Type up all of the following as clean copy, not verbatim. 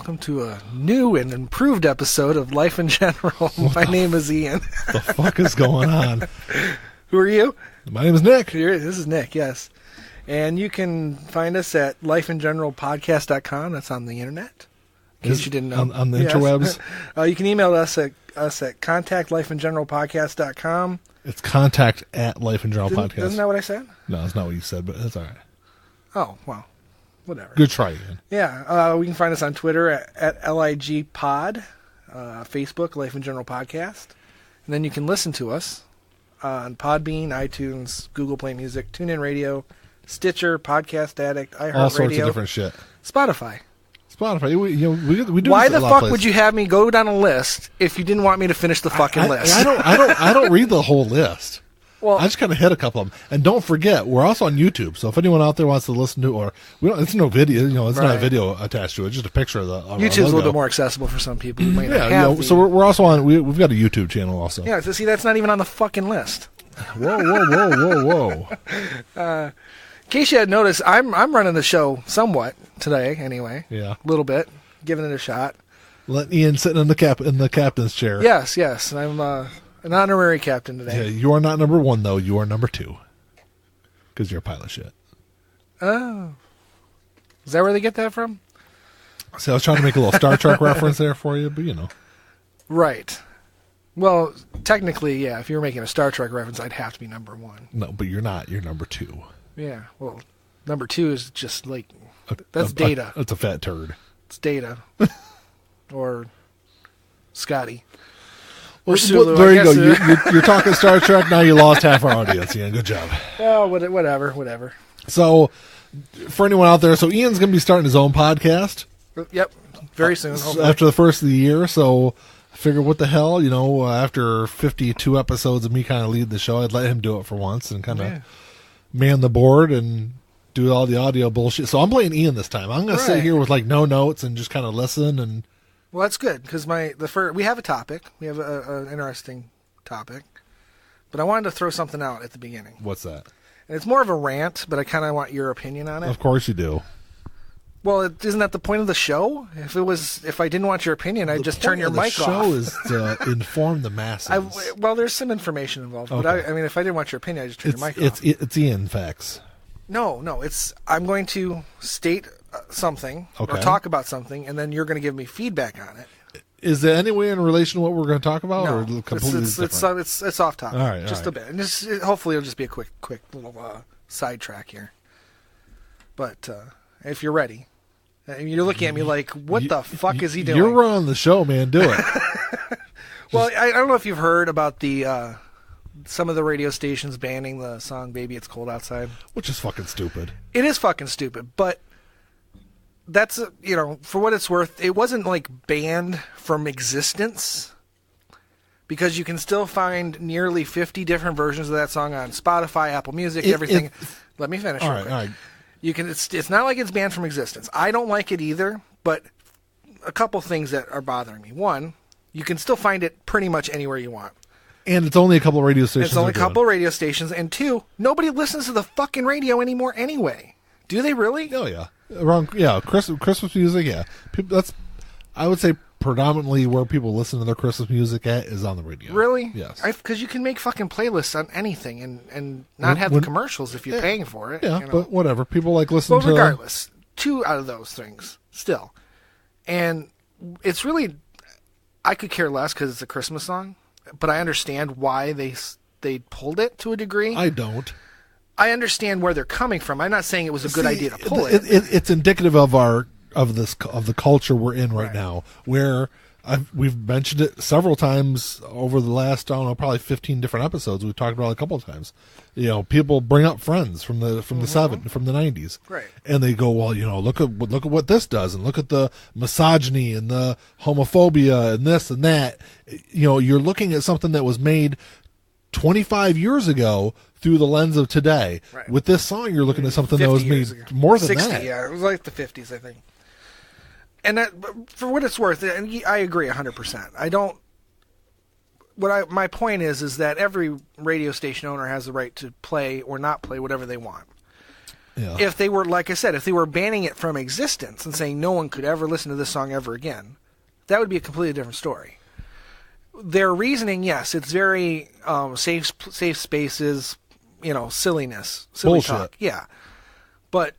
welcome to a new and improved episode of Life in General. My name is Ian. What the fuck is going on? Who are you? My name is Nick. This is Nick, yes. And you can find us at lifeingeneralpodcast.com. That's on the internet, in case you didn't know. On the interwebs. You can email us at contact@lifeingeneralpodcast.com. It's contact at lifeingeneralpodcast. Isn't that what I said? No, that's not what you said, but that's all right. Oh, well, whatever. Good try, Ian. Yeah, we can find us on Twitter at LIGpod, Facebook, Life in General Podcast. And then you can listen to us on Podbean, iTunes, Google Play Music, TuneIn Radio, Stitcher, Podcast Addict, iHeartRadio. All sorts of different shit. Spotify. We do. Why the fuck would you have me go down a list if you didn't want me to finish the fucking list? I don't read the whole list. Well, I just kind of hit a couple of them. And don't forget, we're also on YouTube. So if anyone out there wants to listen to, it's no video. It's not a video attached to it. It's just a picture of the. YouTube's a little bit more accessible for some people who might not have. So we're also on. We've got a YouTube channel also. Yeah. So see, that's not even on the fucking list. Whoa. In case you had noticed, I'm running the show somewhat today. Anyway. Yeah. A little bit, giving it a shot. Let Ian sitting in the captain's chair. Yes. I'm an honorary captain today. Yeah, you are not number 1 though. You are number 2 because you're a pile of shit. Oh, is that where they get that from? See, I was trying to make a little Star Trek reference there for you, but Right. Well, technically, yeah. If you were making a Star Trek reference, I'd have to be number 1. No, but you're not. You're number 2. Yeah. Well, number 2 is just like that's Data. That's a fat turd. It's Data, or Scotty. Well, there you go. You're talking Star Trek. Now you lost half our audience. Ian, good job. Oh, whatever. So, for anyone out there, Ian's going to be starting his own podcast. Yep, very soon. After the first of the year. So, I figure, what the hell? After 52 episodes of me kind of lead the show, I'd let him do it for once and kind of man the board and do all the audio bullshit. So I'm playing Ian this time. I'm going to sit here with no notes and just kind of listen and. Well, that's good because we have a topic. We have an interesting topic, but I wanted to throw something out at the beginning. What's that? And it's more of a rant, but I kind of want your opinion on it. Of course you do. Well, isn't that the point of the show? If I didn't want your opinion, I'd just turn your mic off. The show is to inform the masses. Well, there's some information involved, but if I didn't want your opinion, I'd just turn your mic off. It's Ian facts. No, I'm going to state something or talk about something, and then you're going to give me feedback on it. Is there any way in relation to what we're going to talk about, or completely different? It's off topic. All right, just a bit, and hopefully it'll just be a quick little sidetrack here. But if you're ready, you're looking at me like, what the fuck is he doing? You're running the show, man. Do it. Well, I don't know if you've heard about the some of the radio stations banning the song "Baby It's Cold Outside," which is fucking stupid. It is fucking stupid, but. That's, for what it's worth, it wasn't banned from existence because you can still find nearly 50 different versions of that song on Spotify, Apple Music, everything. Let me finish. All right. You can. It's not like it's banned from existence. I don't like it either, but a couple things that are bothering me. One, you can still find it pretty much anywhere you want. And it's only a couple of radio stations. It's only a couple of radio stations. And two, nobody listens to the fucking radio anymore anyway. Do they really? Oh, yeah. Christmas music, yeah. I would say predominantly where people listen to their Christmas music at is on the radio. Really? Yes. Because you can make fucking playlists on anything and not have the commercials if you're paying for it. Yeah, but whatever. People listening to... Well, regardless, 2 out of those things, still. And it's really... I could care less because it's a Christmas song, but I understand why they pulled it to a degree. I don't. I understand where they're coming from. I'm not saying it was a good idea to pull it. It's indicative of the culture we're in right now, where we've mentioned it several times over the last, probably 15 different episodes. We've talked about it a couple of times. People bring up Friends from the 90s, right? And they go, well, look at what this does, and look at the misogyny and the homophobia and this and that. You're looking at something that was made 25 years ago through the lens of today. Right. With this song, you're looking at something that was made more than 60, that. Yeah, it was like the 50s, I think. And that, for what it's worth, and I agree 100%. I don't. My point is that every radio station owner has the right to play or not play whatever they want. Yeah. If they were, like I said, if they were banning it from existence and saying no one could ever listen to this song ever again, that would be a completely different story. Their reasoning, yes, it's very safe spaces, silliness, silly Bullshit. talk, yeah. But,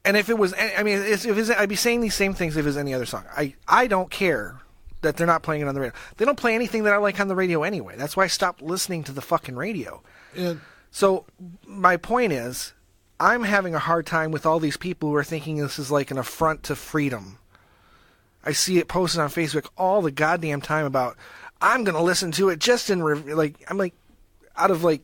and if it was, I mean, I'd be saying these same things if it was any other song. I don't care that they're not playing it on the radio. They don't play anything that I like on the radio anyway. That's why I stopped listening to the fucking radio. And So my point is, I'm having a hard time with all these people who are thinking this is like an affront to freedom. I see it posted on Facebook all the goddamn time about, I'm going to listen to it just in, out of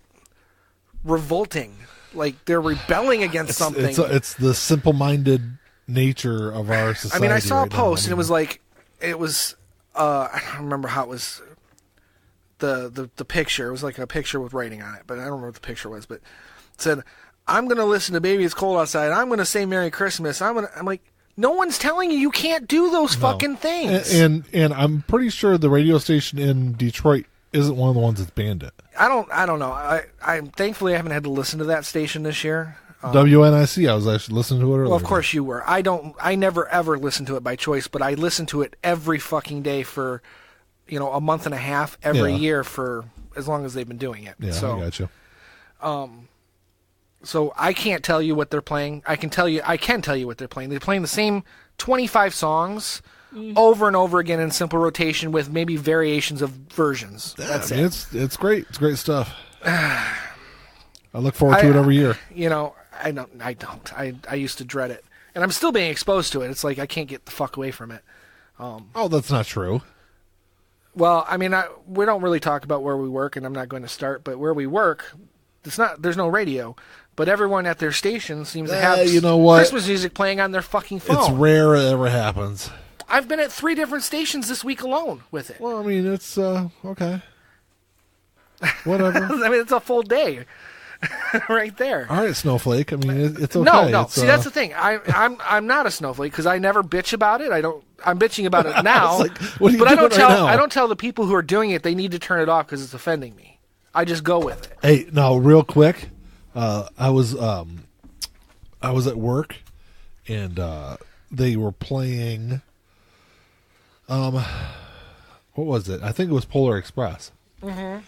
revolting. Like, they're rebelling against something. It's the simple-minded nature of our society. I mean, I saw right a post, now. and it was, I don't remember how it was, the picture. It was like a picture with writing on it, but I don't remember what the picture was. But it said, I'm going to listen to Baby It's Cold Outside. I'm going to say Merry Christmas. I'm like, no one's telling you can't do those fucking things. And I'm pretty sure the radio station in Detroit isn't one of the ones that's banned it. I don't know. I thankfully I haven't had to listen to that station this year. WNIC, I was actually listening to it earlier. Well, of course you were. I never ever listen to it by choice, but I listen to it every fucking day for, a month and a half every year for as long as they've been doing it. Yeah, so, I got you. So I can't tell you what they're playing. I can tell you what they're playing. They're playing the same 25 songs over and over again in simple rotation with maybe variations of versions. That's it. It's great. It's great stuff. I look forward to it every year. I don't. I used to dread it. And I'm still being exposed to it. It's like I can't get the fuck away from it. Oh, that's not true. Well, I mean, we don't really talk about where we work, and I'm not going to start, but where we work, there's no radio, but everyone at their station seems to have Christmas music playing on their fucking phone. It's rare it ever happens. I've been at 3 different stations this week alone with it. Well, I mean, it's okay. Whatever. I mean, it's a full day. Right there. All right, Snowflake. I mean, it's okay. No. See, that's the thing. I'm not a snowflake because I never bitch about it. I'm bitching about it now. What are you doing right now? I don't tell the people who are doing it they need to turn it off because it's offending me. I just go with it. Hey, now real quick, I was at work and they were playing. What was it? I think it was Polar Express. Mm-hmm.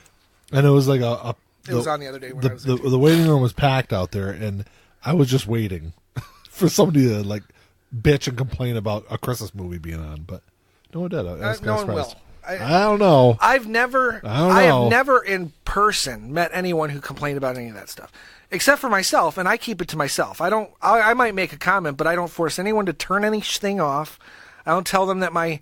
And it was like it was on the other day when I was there. The waiting room was packed out there, and I was just waiting for somebody to bitch and complain about a Christmas movie being on, but no one did. No one will. I don't know. I have never in person met anyone who complained about any of that stuff, except for myself, and I keep it to myself. I might make a comment, but I don't force anyone to turn anything off. I don't tell them that my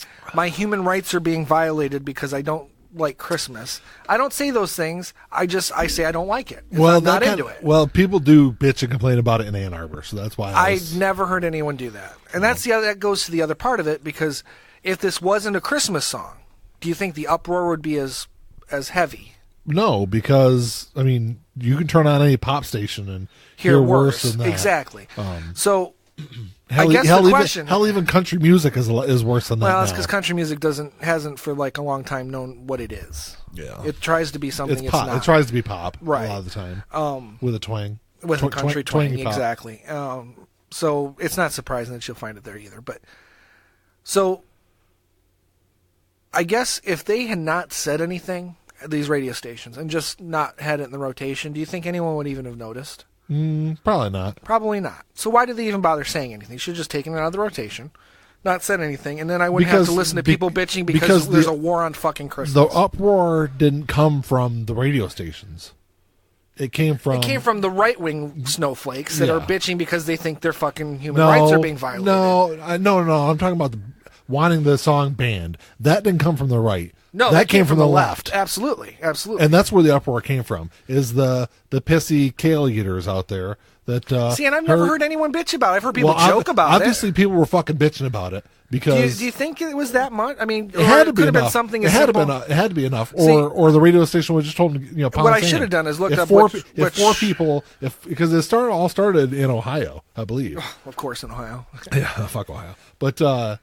human rights are being violated because I don't like Christmas. I don't say those things. I say I don't like it. I'm not into it. Well, people do bitch and complain about it in Ann Arbor, so that's why I never heard anyone do that. And that goes to the other part of it, because if this wasn't a Christmas song, do you think the uproar would be as heavy? No, because I mean, you can turn on any pop station and hear worse than that. Exactly. So I guess the question, even country music is worse than that. Well, it's because country music hasn't for a long time known what it is. Yeah, it tries to be something it's not. It tries to be pop, right, a lot of the time, with a twang, with a country twang, exactly. So it's not surprising that you'll find it there either. But so I guess if they had not said anything, these radio stations, and just not had it in the rotation, do you think anyone would even have noticed? Probably not. Probably not. So why did they even bother saying anything? They should have just taken it out of the rotation, not said anything, and then I wouldn't have to listen to people bitching because there's a war on fucking Christmas. The uproar didn't come from the radio stations. It came from the right-wing snowflakes that are bitching because they think their fucking human rights are being violated. No. I'm talking about wanting the song banned. That didn't come from the right. No, that came from the left. Absolutely. And that's where the uproar came from, is the pissy kale eaters out there that see, and I've never heard anyone bitch about it. I've heard people joke about it. Obviously, people were fucking bitching about it because. Do you think it was that much? I mean, it had to be could have enough. been something It as had simple. It had to be enough, or the radio station would just told them, pound what I sand. should have done is looked up if 4 people, because it started in Ohio, I believe. Of course, in Ohio. Yeah, fuck Ohio, but.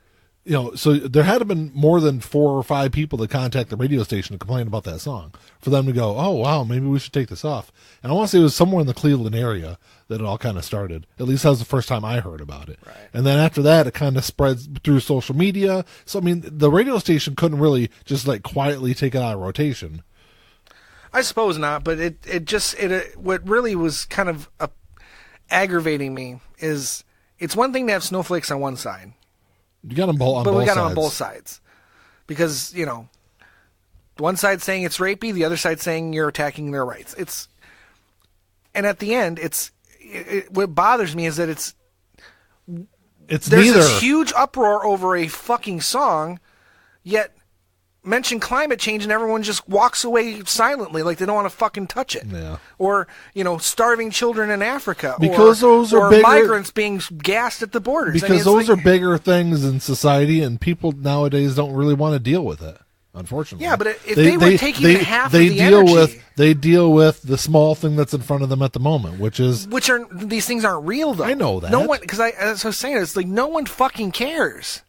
so there had to have been more than 4 or 5 people that contact the radio station to complain about that song for them to go, oh, wow, maybe we should take this off. And I want to say it was somewhere in the Cleveland area that it all kind of started. At least that was the first time I heard about it. Right. And then after that, it kind of spreads through social media. So, I mean, the radio station couldn't really just like quietly take it out of rotation. I suppose not, but what really was kind of aggravating me is it's one thing to have snowflakes on one side. You got them on both sides. But we got them on both sides. Because, one side saying it's rapey, the other side saying you're attacking their rights. And at the end, what bothers me is that there's neither. This huge uproar over a fucking song, yet mention climate change and everyone just walks away silently like they don't want to fucking touch it. Yeah. Or, starving children in Africa. Because those are bigger, migrants being gassed at the borders. Because those are bigger things in society, and people nowadays don't really want to deal with it, unfortunately. Yeah, but if they were taking half of the energy... They deal with the small thing that's in front of them at the moment, which are... These things aren't real, though. I know that. No one... Because as I was saying, it's like no one fucking cares.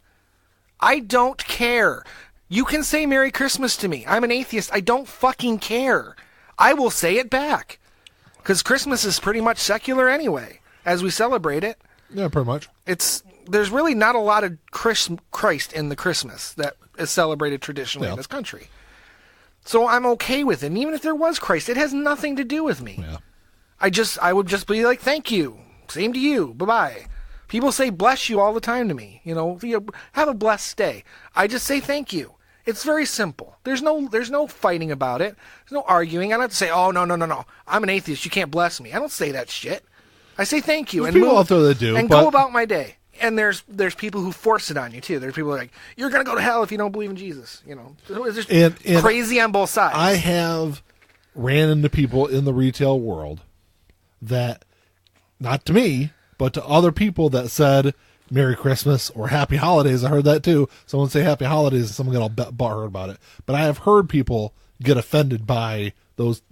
I don't care. You can say Merry Christmas to me. I'm an atheist. I don't fucking care. I will say it back. Because Christmas is pretty much secular anyway, as we celebrate it. Yeah, pretty much. There's really not a lot of Christ in the Christmas that is celebrated traditionally in this country. So I'm okay with it. And even if there was Christ, it has nothing to do with me. Yeah. I would just be like, thank you. Same to you. Bye-bye. People say bless you all the time to me. Have a blessed day. I just say thank you. It's very simple. There's no fighting about it. There's no arguing. I don't have to say, oh, no. I'm an atheist. You can't bless me. I don't say that shit. I say thank you. There's and people out there that do. And go about my day. And there's people who force it on you, too. There's people who are like, you're going to go to hell if you don't believe in Jesus. It's just crazy on both sides. I have ran into people in the retail world that, not to me, but to other people that said Merry Christmas or Happy Holidays. I heard that too. Someone say Happy Holidays and someone got all butthurt about it. But I have heard people get offended by those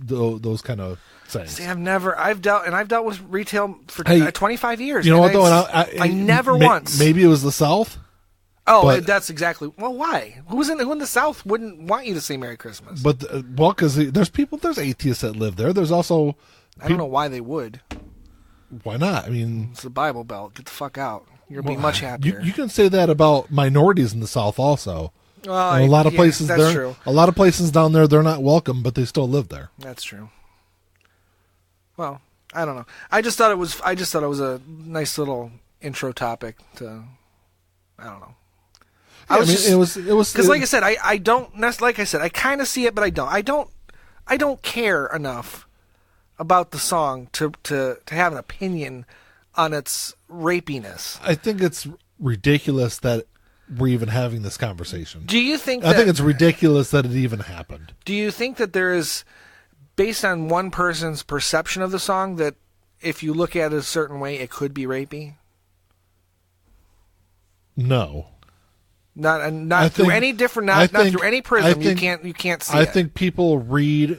kind of sayings. See, I've dealt with retail for 25 years. You know what though? I never once. Maybe it was the South. Oh, that's exactly. Well, why? Who in the South wouldn't want you to say Merry Christmas? But because there's atheists that live there. There's also I don't know why they would. Why not? I mean, it's the Bible Belt. Get the fuck out. You'll be much happier. You can say that about minorities in the South also. A lot of places that's true. A lot of places down there they're not welcome, but they still live there. That's true. Well, I don't know. I just thought it was a nice little intro topic to. I don't know. It was because, like I said, I don't. Like I said, I kind of see it, but I don't. I don't care enough about the song to have an opinion on its rapiness. I think it's ridiculous that we're even having this conversation. Do you think I think it's ridiculous that it even happened. Do you think that there is, based on one person's perception of the song, that if you look at it a certain way, it could be rapey? No. Not through any different, not through any prism. You can't see it. I think people read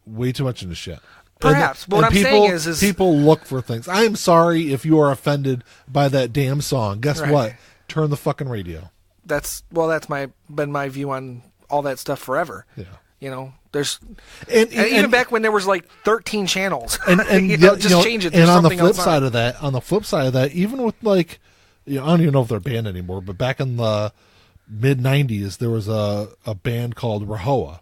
way too much into shit. Perhaps. But what I'm saying is people look for things. I am sorry if you are offended by that damn song. Guess what? Turn the fucking radio. That's been my view on all that stuff forever. Yeah. There's even back when there was like 13 channels. And just change it. And on the flip side of that, even with like, I don't even know if they're banned anymore, but back in the mid 90s, there was a band called Rahowa.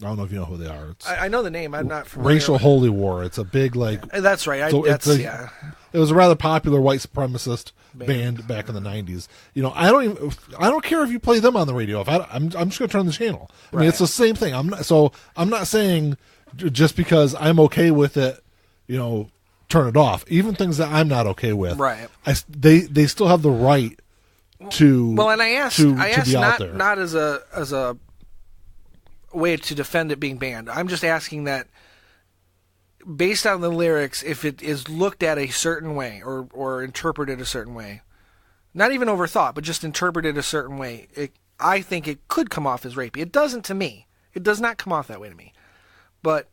I don't know if you know who they are. I know the name. I'm not familiar. Racial Holy War. It's a big That's right. It was a rather popular white supremacist band back in the 90s. I don't care if you play them on the radio. I'm just going to turn the channel. I mean, it's the same thing. I'm not saying just because I'm okay with it, turn it off. Even things that I'm not okay with. Right. They still have the right to. Well, and I asked not as a way to defend it being banned. I'm just asking that based on the lyrics, if it is looked at a certain way or interpreted a certain way, not even overthought, but just interpreted a certain way, I think it could come off as rapey. It doesn't to me. It does not come off that way to me. But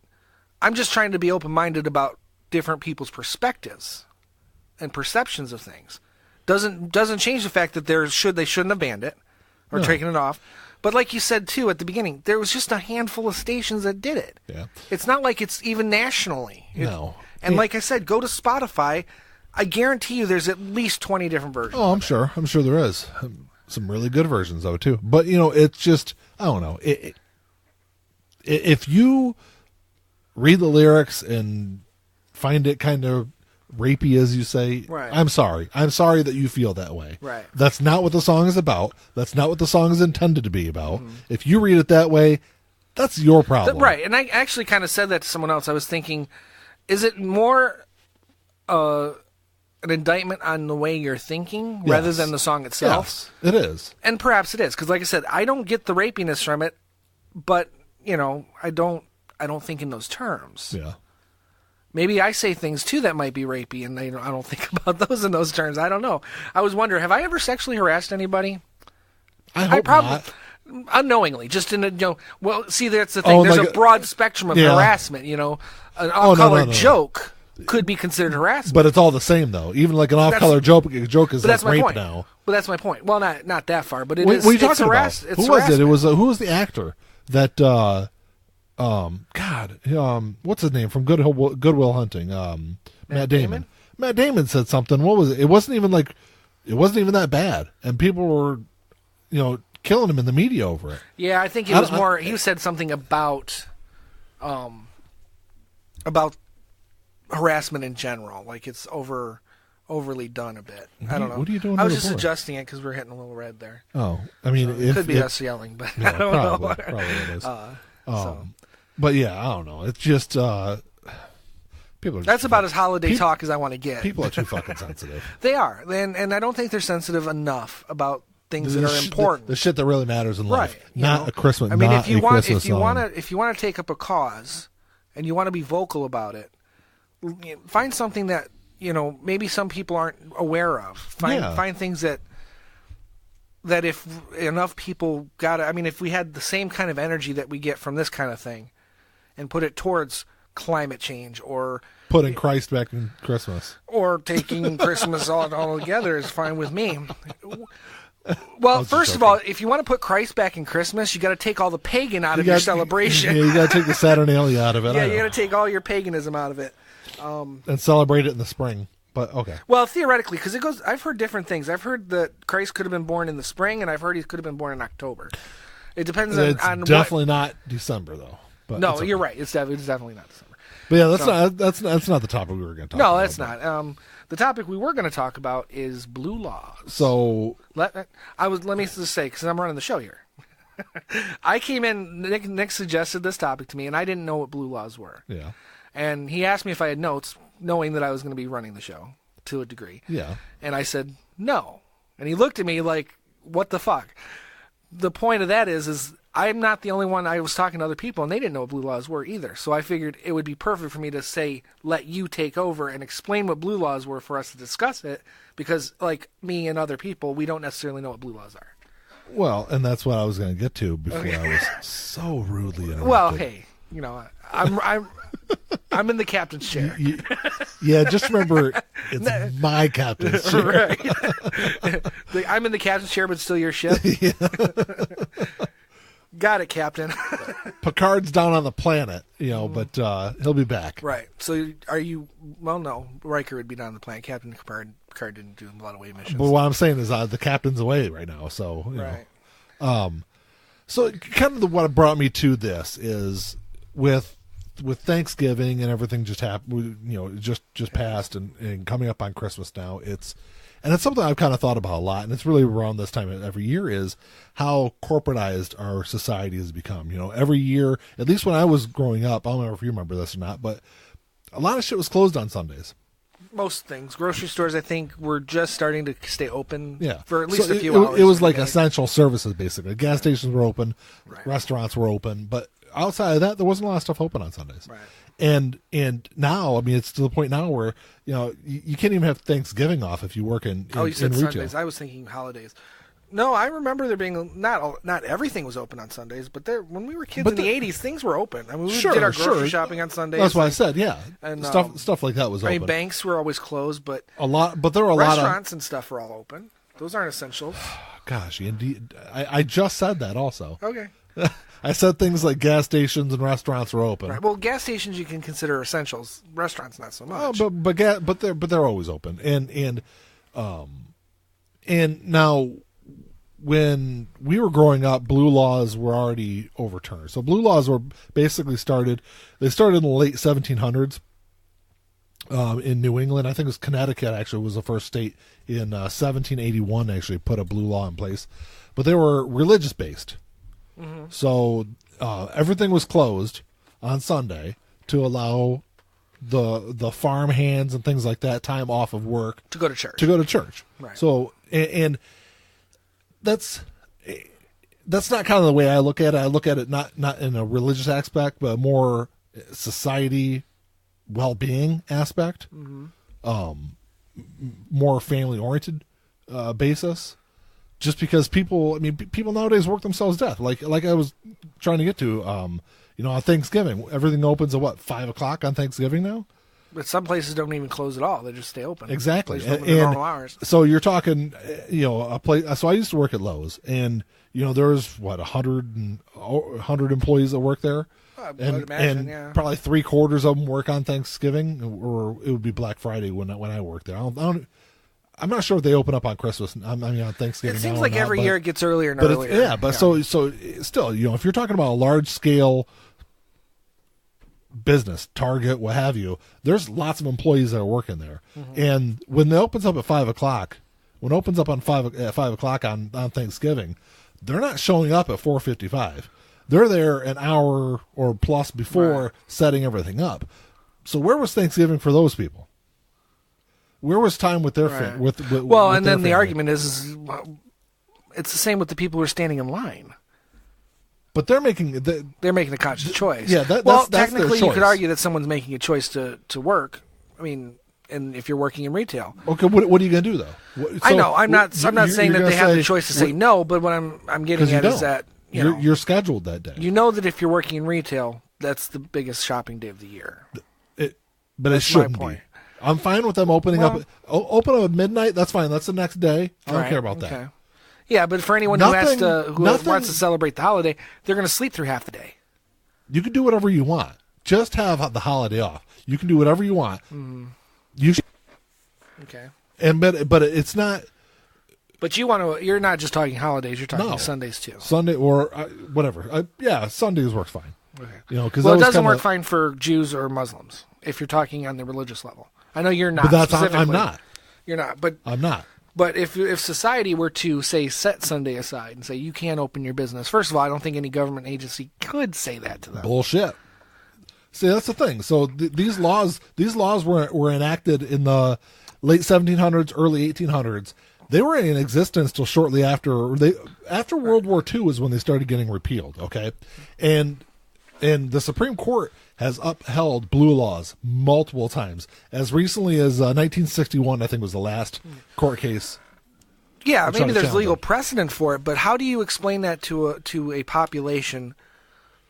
I'm just trying to be open-minded about different people's perspectives and perceptions of things. doesn't change the fact that they shouldn't have banned it or taken it off. But like you said too at the beginning, there was just a handful of stations that did it. Yeah. It's not like it's even nationally. No. And like I said, go to Spotify. I guarantee you there's at least 20 different versions. Oh, I'm sure there is. Some really good versions of it too. But it's just, I don't know. If you read the lyrics and find it kind of rapey, as you say, right. I'm sorry that you feel that way. Right. That's not what the song is about. That's not what the song is intended to be about. If you read it that way, that's your problem. Right. And I actually kind of said that to someone else. I was thinking, is it more an indictment on the way you're thinking rather than the song itself? Yes, it is. And perhaps it is, because like I said, I don't get the rapiness from it, but I don't think in those terms. Yeah. Maybe I say things too that might be rapey, and I don't think about those in those terms. I don't know. I was wondering, have I ever sexually harassed anybody? I hope not. Unknowingly, just in a well, see, that's the thing. Oh, there's like a broad spectrum of harassment. An off-color joke could be considered harassment, but it's all the same though. Even like an off-color joke is like rape point. now. But that's my point. Well, not that far, but What are you talking about? Who was it? It was who was the actor that? What's his name from Good Will Hunting? Matt Damon. Matt Damon said something. What was it? It wasn't even that bad, and people were, killing him in the media over it. Yeah, I think it was more. He said something about harassment in general, like it's overly done a bit. I don't know. What are you doing? I was just adjusting it because we're hitting a little red there. Oh, I mean, it could be us yelling, but I don't know. Probably it is. But yeah, I don't know. It's just people. That's about as holiday talk as I want to get. People are too fucking sensitive. They are, and I don't think they're sensitive enough about things that are important. The shit that really matters in life, right? Not a Christmas. I mean, if you want to take up a cause, and you want to be vocal about it, find something that maybe some people aren't aware of. Find things that if enough people got it. I mean, if we had the same kind of energy that we get from this kind of thing, and put it towards climate change or putting Christ back in Christmas or taking Christmas all together is fine with me. Well, first of all, if you want to put Christ back in Christmas, you got to take all the pagan out of your celebration. Yeah, you got to take the Saturnalia out of it. Yeah, you got to take all your paganism out of it. And celebrate it in the spring. But okay. Well, theoretically, because it goes. I've heard different things. I've heard that Christ could have been born in the spring, and I've heard he could have been born in October. It depends on definitely not December though. But no, you're right. It's definitely not December. But yeah, that's not the topic we were going to talk about. No, that's not. The topic we were going to talk about is blue laws. So let me just say, because I'm running the show here. I came in. Nick suggested this topic to me, and I didn't know what blue laws were. Yeah. And he asked me if I had notes, knowing that I was going to be running the show to a degree. Yeah. And I said no. And he looked at me like, "What the fuck?" The point of that is I'm not the only one. I was talking to other people, and they didn't know what blue laws were either. So I figured it would be perfect for me to say, let you take over and explain what blue laws were for us to discuss it, because like me and other people, we don't necessarily know what blue laws are. Well, and that's what I was going to get to before I was so rudely interrupted. Well, hey, I'm in the captain's chair. Yeah, just remember, it's my captain's chair. Right. I'm in the captain's chair, but still your ship. Yeah. Got it, Captain. Picard's down on the planet, but he'll be back. Right. So are you... Well, no. Riker would be down on the planet. Captain Picard didn't do a lot of away missions. But what I'm saying is the captain's away right now, so... Right. So kind of what brought me to this is with Thanksgiving and everything just happened, just passed and coming up on Christmas now, it's something I've kind of thought about a lot, and it's really around this time every year, is how corporatized our society has become. Every year, at least when I was growing up, I don't know if you remember this or not, but a lot of shit was closed on Sundays. Most things. Grocery stores, I think, were just starting to stay open for at so least a few hours. It was like essential services, basically. Gas stations were open, restaurants were open, but outside of that, there wasn't a lot of stuff open on Sundays. Right. And now, I mean, it's to the point now where you can't even have Thanksgiving off if you work in you said retail. Sundays. I was thinking holidays. No, I remember there being not everything was open on Sundays, but when we were kids in the 80s, things were open. I mean, we did our grocery shopping on Sundays. That's what I said. Yeah, and stuff like that was open. I mean, banks were always closed, but there were a lot of restaurants and stuff were all open. Those aren't essentials. Gosh, indeed. I just said that also. Okay. I said things like gas stations and restaurants were open. Right. Well, gas stations you can consider essentials. Restaurants not so much. Oh, but they're always open. And now, when we were growing up, blue laws were already overturned. So blue laws were basically started in the late 1700s in New England. I think it was Connecticut actually was the first state in 1781 actually put a blue law in place. But they were religious based. Mm-hmm. So everything was closed on Sunday to allow the farm hands and things like that time off of work to go to church. Right. So and that's not kind of the way I look at it. I look at it not in a religious aspect, but more society well-being aspect, more family-oriented basis. Just because people nowadays work themselves to death. Like I was trying to get to, on Thanksgiving, everything opens at 5 o'clock on Thanksgiving now. But some places don't even close at all; they just stay open. Exactly, and normal hours. So you're talking, a place. So I used to work at Lowe's, and there's 100 employees that work there. I would imagine, yeah. Probably 3/4 of them work on Thanksgiving, or it would be Black Friday when I worked there. I'm not sure if they open up on Christmas. On Thanksgiving. It seems like every year it gets earlier and earlier. So still, if you're talking about a large scale business, Target, what have you, there's lots of employees that are working there. Mm-hmm. And when it opens up at 5 o'clock, at 5 o'clock on Thanksgiving, they're not showing up at 4:55. They're there an hour or plus before setting everything up. So where was Thanksgiving for those people? Where was time with their family? And then the argument is it's the same with the people who are standing in line. But they're making a conscious choice. Yeah, that's technically you could argue that someone's making a choice to work. I mean, and if you're working in retail, okay, what are you going to do though? I know I'm not saying that they have the choice to say no, but what I'm getting at is that you're scheduled that day. You know that if you're working in retail, that's the biggest shopping day of the year. But it shouldn't be. I'm fine with them opening up at midnight. That's fine. That's the next day. I don't care about that. Yeah, but for anyone who wants to celebrate the holiday, they're going to sleep through half the day. You can do whatever you want. Just have the holiday off. You can do whatever you want. Mm-hmm. You should. Okay. But it's not. But you're not just talking holidays. You're talking Sundays too. Sunday or whatever. Sundays works fine. Okay. Because it doesn't work fine for Jews or Muslims if you're talking on the religious level. I know you're not. But I'm not. You're not. But I'm not. But if society were to say set Sunday aside and say you can't open your business, first of all, I don't think any government agency could say that to them. Bullshit. See, that's the thing. So these laws were enacted in the late 1700s, early 1800s. They were in existence till shortly after World War II is when they started getting repealed. Okay, and the Supreme Court has upheld blue laws multiple times. As recently as 1961, I think was the last court case. Yeah, maybe there's legal precedent for it, but how do you explain that to a population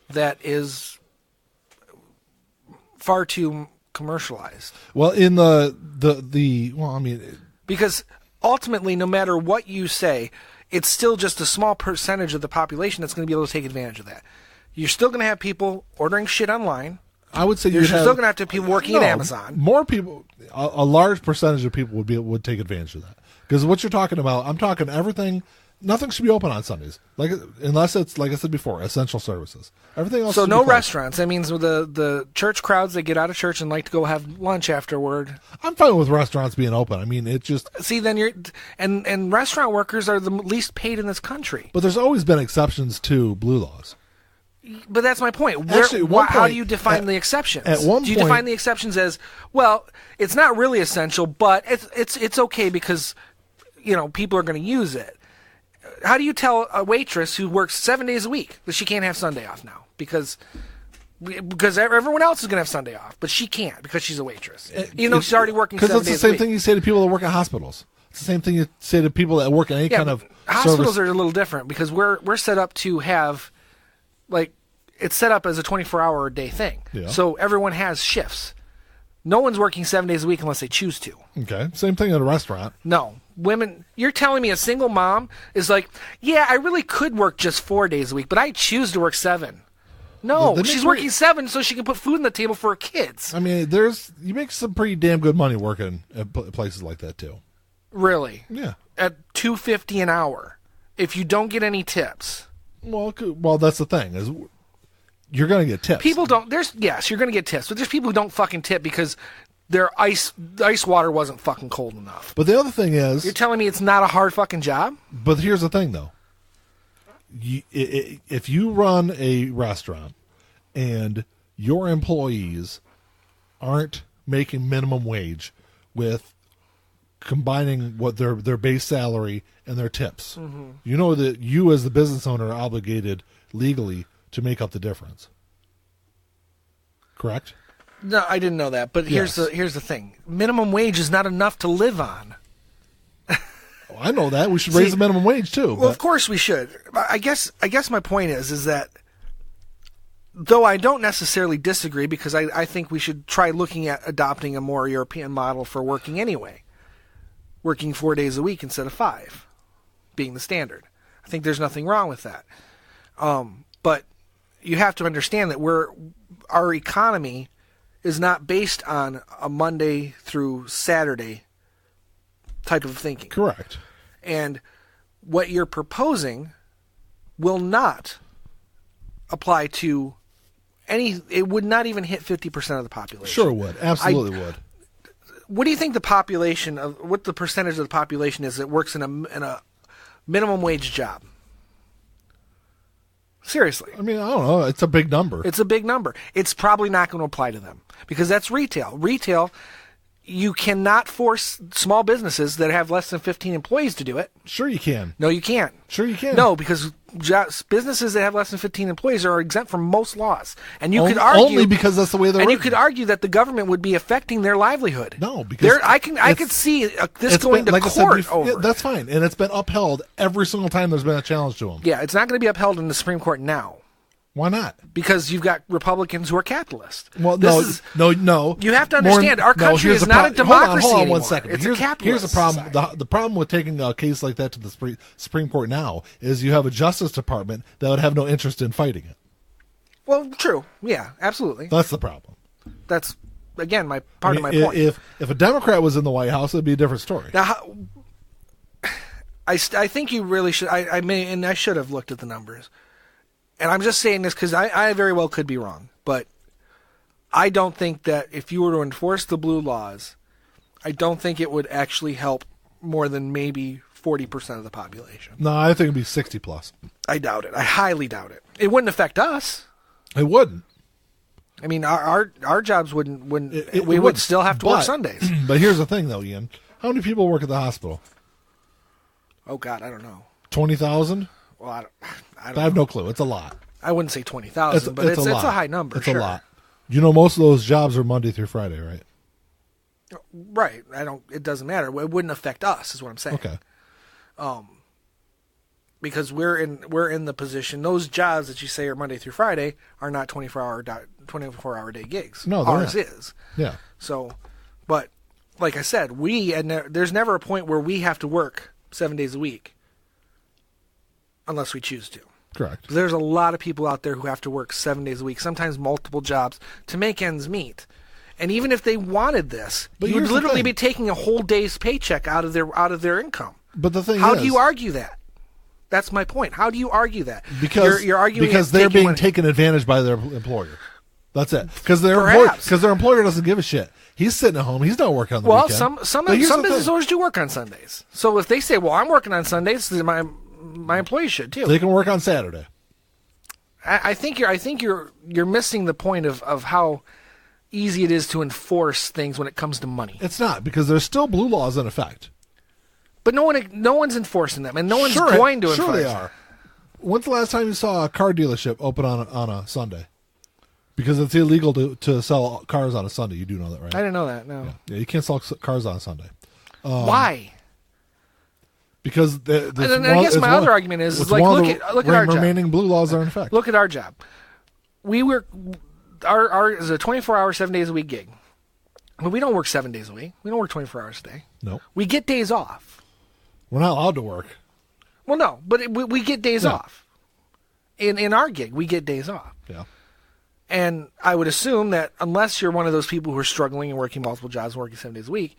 that is far too commercialized? Well, because ultimately, no matter what you say, it's still just a small percentage of the population that's going to be able to take advantage of that. You're still going to have people ordering shit online. I would say you're still going to have people working at Amazon. More people, a large percentage of people would take advantage of that. Because what you're talking about, I'm talking everything. Nothing should be open on Sundays, unless it's like I said before, essential services. Everything else. So no restaurants. That means the church crowds that get out of church and like to go have lunch afterward. I'm fine with restaurants being open. I mean, it just then and restaurant workers are the least paid in this country. But there's always been exceptions to blue laws. But that's my point. How do you define the exceptions? At one point, do you define the exceptions as it's not really essential, but it's okay because people are going to use it. How do you tell a waitress who works 7 days a week that she can't have Sunday off now because everyone else is going to have Sunday off, but she can't because she's a waitress, even though she's already working 7 days a week? Because it's the same thing you say to people that work at hospitals. It's the same thing you say to people that work in any kind of hospitals service. are a little different because we're set up to have, like, it's set up as a 24-hour a day thing. Yeah. So everyone has shifts. No one's working 7 days a week unless they choose to. Okay. Same thing at a restaurant. No. Women, you're telling me a single mom is like, yeah, I really could work just 4 days a week, but I choose to work 7. No, she's working 7 so she can put food on the table for her kids. I mean, you make some pretty damn good money working at places like that too. Really? Yeah. At $2.50 an hour, if you don't get any tips. Well, that's the thing is, you're going to get tips. People don't. Yes, you're going to get tips, but there's people who don't fucking tip because their ice water wasn't fucking cold enough. But the other thing is, You're telling me it's not a hard fucking job? But here's the thing, though. If you run a restaurant and your employees aren't making minimum wage with combining what their base salary and their tips, you know that you as the business owner are obligated legally to make up the difference. Correct? No, I didn't know that. But here's Yes. the thing: minimum wage is not enough to live on. Oh, I know that. We should raise the minimum wage too. Well, of course we should. I guess my point is that though I don't necessarily disagree because I think we should try looking at adopting a more European model for working anyway. Working 4 days a week instead of 5 being the standard. I think there's nothing wrong with that. But you have to understand that our economy is not based on a Monday through Saturday type of thinking. Correct. And what you're proposing will not apply to it would not even hit 50% of the population. Sure it would. Absolutely would. What do you think what the percentage of the population is that works in a minimum wage job? Seriously. I mean, I don't know. It's a big number. It's a big number. It's probably not going to apply to them because that's retail. Retail, you cannot force small businesses that have less than 15 employees to do it. Sure you can. No, you can't. Sure you can. No, because businesses that have less than 15 employees are exempt from most laws. And you could argue only because that's the way they're and written. you could argue that the government would be affecting their livelihood. No, because I could see this going to court over. Yeah, that's fine, and it's been upheld every single time there's been a challenge to them. Yeah, it's not going to be upheld in the Supreme Court now. Why not? Because you've got Republicans who are capitalist. Well, no. You have to understand, our country is not a democracy Hold on anymore. 1 second. It's here's, a capitalist Here's the problem. society. The problem with taking a case like that to the Supreme Court now is you have a Justice Department that would have no interest in fighting it. Well, true. Yeah, absolutely. That's the problem. That's, again, part of my point. If a Democrat was in the White House, it'd be a different story. Now, I think you really should. I should have looked at the numbers. And I'm just saying this because I very well could be wrong. But I don't think that if you were to enforce the blue laws, I don't think it would actually help more than maybe 40% of the population. No, I think it'd be 60 plus. I doubt it. I highly doubt it. It wouldn't affect us. It wouldn't. I mean, our jobs wouldn't. We would wouldn't. still have to work Sundays. But here's the thing, though, Ian. How many people work at the hospital? Oh God, I don't know. 20,000? Well, I don't I have know. no clue. It's a lot. I wouldn't say 20,000, but it's a high number. It's sure. a lot. You know, most of those jobs are Monday through Friday, right? Right. It doesn't matter. It wouldn't affect us, is what I'm saying. Okay. Because we're in the position. Those jobs that you say are Monday through Friday are not 24-hour day gigs. No, they're ours not. is. Yeah. So, but like I said, there's never a point where we have to work 7 days a week, unless we choose to. Correct. There's a lot of people out there who have to work 7 days a week, sometimes multiple jobs, to make ends meet. And even if they wanted this, you would literally be taking a whole day's paycheck out of their income. But the thing How is, do you argue that? That's my point. How do you argue that? Because you're arguing because they're being taken advantage by their employer. That's it. Because their employer doesn't give a shit. He's sitting at home. He's not working on the weekend. some business owners do work on Sundays. So if they say, "Well, I'm working on Sundays," my employees should too. They can work on Saturday. I think you're missing the point of how easy it is to enforce things when it comes to money. It's not, because there's still blue laws in effect. But no one's enforcing them, and no one's going to enforce them. Sure they are. When's the last time you saw a car dealership open on a Sunday? Because it's illegal to sell cars on a Sunday. You do know that, right? I didn't know that, no. Yeah, you can't sell cars on a Sunday. Why? Because I guess my other argument is like look at our job. Remaining blue laws are in effect. Look at our job. We work our is a 24-hour, 7 days a week gig. But we don't work 7 days a week. We don't work 24 hours a day. No. We get days off. We're not allowed to work. Well, no, but we get days off. In our gig, we get days off. Yeah. And I would assume that unless you're one of those people who are struggling and working multiple jobs and working 7 days a week,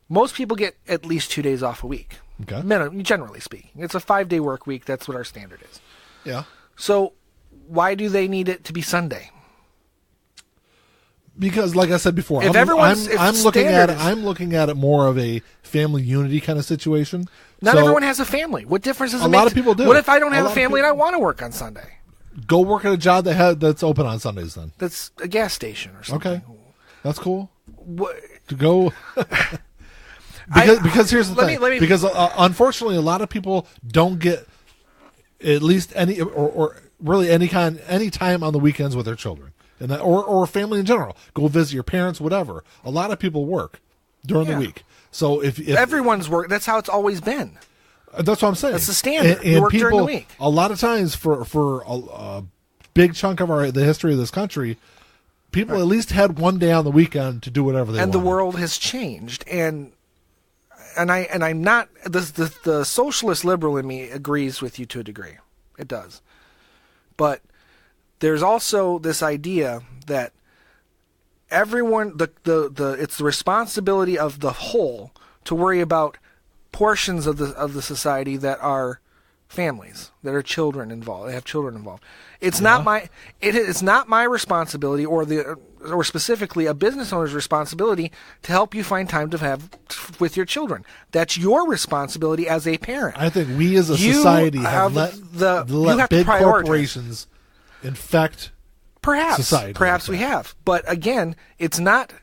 most people get at least 2 days off a week. Okay. Generally speaking. It's a 5-day work week. That's what our standard is. Yeah. So why do they need it to be Sunday? Because, like I said before, I'm looking at it more of a family unity kind of situation. Not everyone has a family. What difference does it make? A lot of people do. What if I don't have a family and I want to work on Sunday? Go work at a job that's open on Sundays then. That's a gas station or something. Okay. That's cool. What? To go... because here's the thing. Because unfortunately, a lot of people don't get at least any or really any time on the weekends with their children. And or family in general. Go visit your parents, whatever. A lot of people work during the week. So if everyone's work, that's how it's always been. That's what I'm saying. That's the standard. And work people, during the week. A lot of times for a big chunk of the history of this country, people at least had one day on the weekend to do whatever they wanted. And the world has changed. And I'm not the socialist liberal in me agrees with you to a degree. It does. But there's also this idea that everyone, it's the responsibility of the whole to worry about portions of the society that are families, that are children involved. They have children involved. It's not my responsibility, or specifically a business owner's responsibility to help you find time to have with your children. That's your responsibility as a parent. I think we as a society have let big corporations infect society. Perhaps we have. But again, it's not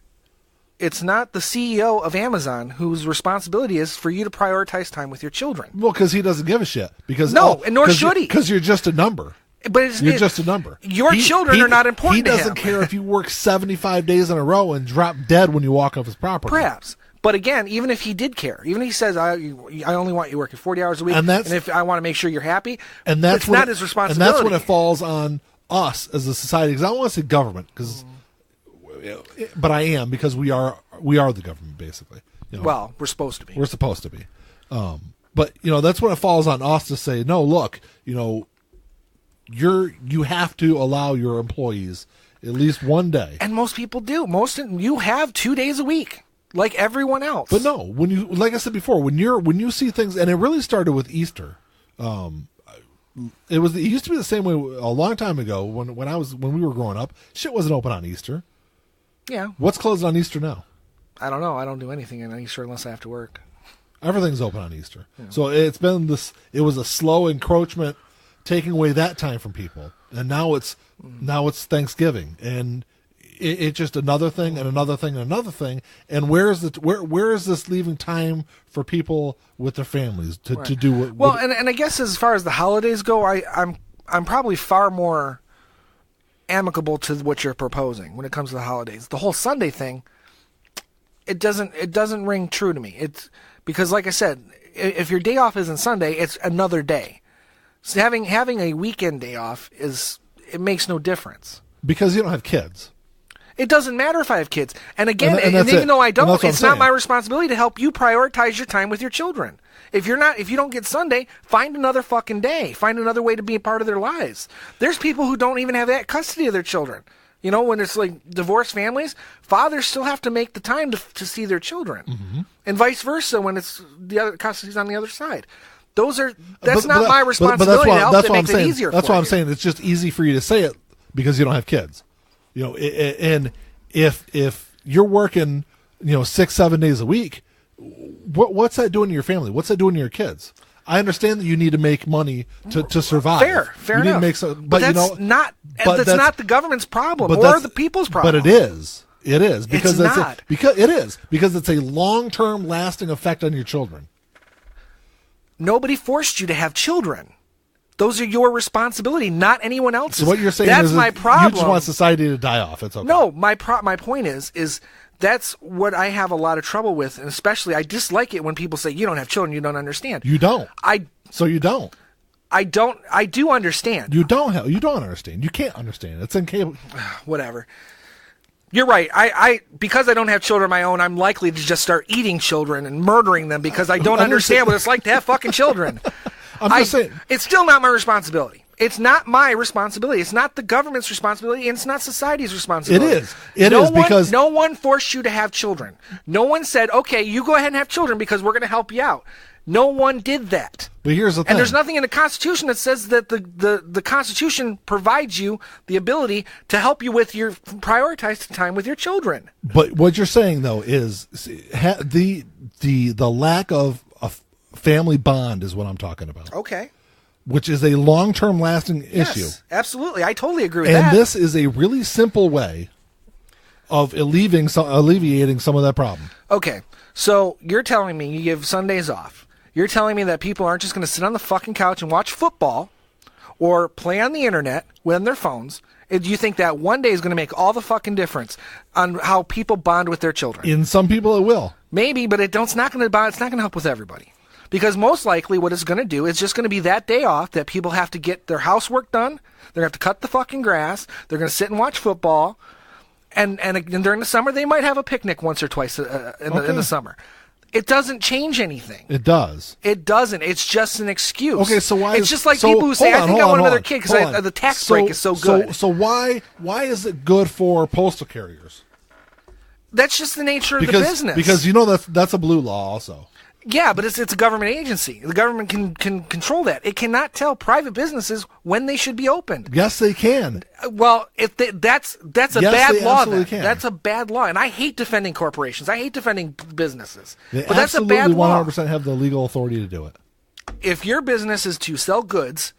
the CEO of Amazon whose responsibility is for you to prioritize time with your children. Well, because he doesn't give a shit. And nor should he. Because you're just a number. But you're just a number. Your children are not important to him. He doesn't care if you work 75 days in a row and drop dead when you walk off his property. Perhaps. But again, even if he did care, even if he says, I only want you working 40 hours a week, and if I want to make sure you're happy, it's not his responsibility. And that's when it falls on us as a society. Because I don't want to say government, but I am, because we are the government, basically. Well, we're supposed to be. We're supposed to be. But, that's when it falls on us to say, no, look, you have to allow your employees at least one day. And most people do. You have 2 days a week, like everyone else. But no, like I said before, when you see things, and it really started with Easter. It used to be the same way a long time ago when we were growing up. Shit wasn't open on Easter. Yeah. What's closed on Easter now? I don't know. I don't do anything on Easter unless I have to work. Everything's open on Easter. Yeah. So it's been it was a slow encroachment taking away that time from people. And now it's Thanksgiving, and it's just another thing and another thing and another thing. And where is this leaving time for people with their families to do what? Well, and I guess as far as the holidays go, I'm probably far more amicable to what you're proposing when it comes to the holidays. The whole Sunday thing, it doesn't ring true to me. It's because, like I said, if your day off isn't Sunday, it's another day. So having a weekend day off it makes no difference. Because you don't have kids. It doesn't matter if I have kids. And again, and even though I don't, it's not my responsibility to help you prioritize your time with your children. If you don't get Sunday, find another fucking day. Find another way to be a part of their lives. There's people who don't even have that custody of their children. When it's like divorced families, fathers still have to make the time to see their children. Mm-hmm. And vice versa when it's the other custody's on the other side. That's not my responsibility to help that makes it easier for you. That's why I'm saying it's just easy for you to say it because you don't have kids. And if you're working, 6-7 days a week, what's that doing to your family? What's that doing to your kids? I understand that you need to make money to survive. Fair you enough. Need to make but that's not the government's problem or the people's problem. But it is. It is because it's not. Because it's a long-term lasting effect on your children. Nobody forced you to have children. Those are your responsibility, not anyone else's. So what you're saying that's my problem. You just want society to die off. It's okay. No, my point is That's what I have a lot of trouble with, and especially I dislike it when people say you don't have children, you don't understand. You don't. So you don't. I do understand. You don't understand. You can't understand. It's incapable. Whatever. You're right. I because I don't have children of my own, I'm likely to just start eating children and murdering them because I don't understand what it's like to have fucking children. I'm just saying. It's still not my responsibility. It's not my responsibility. It's not the government's responsibility, and it's not society's responsibility. It is. It is because no one forced you to have children. No one said, okay, you go ahead and have children because we're going to help you out. No one did that. But here's the thing. And there's nothing in the Constitution that says that the Constitution provides you the ability to help you with your prioritized time with your children. But what you're saying, though, is the lack of a family bond is what I'm talking about. Okay. Which is a long-term lasting issue. Yes, absolutely. I totally agree with that. And this is a really simple way of alleviating some of that problem. Okay. So you're telling me you give Sundays off. You're telling me that people aren't just going to sit on the fucking couch and watch football or play on the internet with their phones. Do you think that one day is going to make all the fucking difference on how people bond with their children? In some people it will. Maybe, but it's not going to help with everybody. Because most likely what it's going to do is just going to be that day off that people have to get their housework done. They're going to have to cut the fucking grass. They're going to sit and watch football. And during the summer, they might have a picnic once or twice in the summer. It doesn't change anything. It does. It doesn't. It's just an excuse. Okay, so why? It's just like people who say, I think I want another kid because the tax break is so good. So why is it good for postal carriers? That's just the nature of the business. Because that's a blue law also. Yeah, but it's a government agency. The government can control that. It cannot tell private businesses when they should be opened. Yes, they can. Well, that's a bad law. Then. Can. That's a bad law, and I hate defending corporations. I hate defending businesses. They but that's a bad law. 100% have the legal authority to do it. If your business is to sell goods,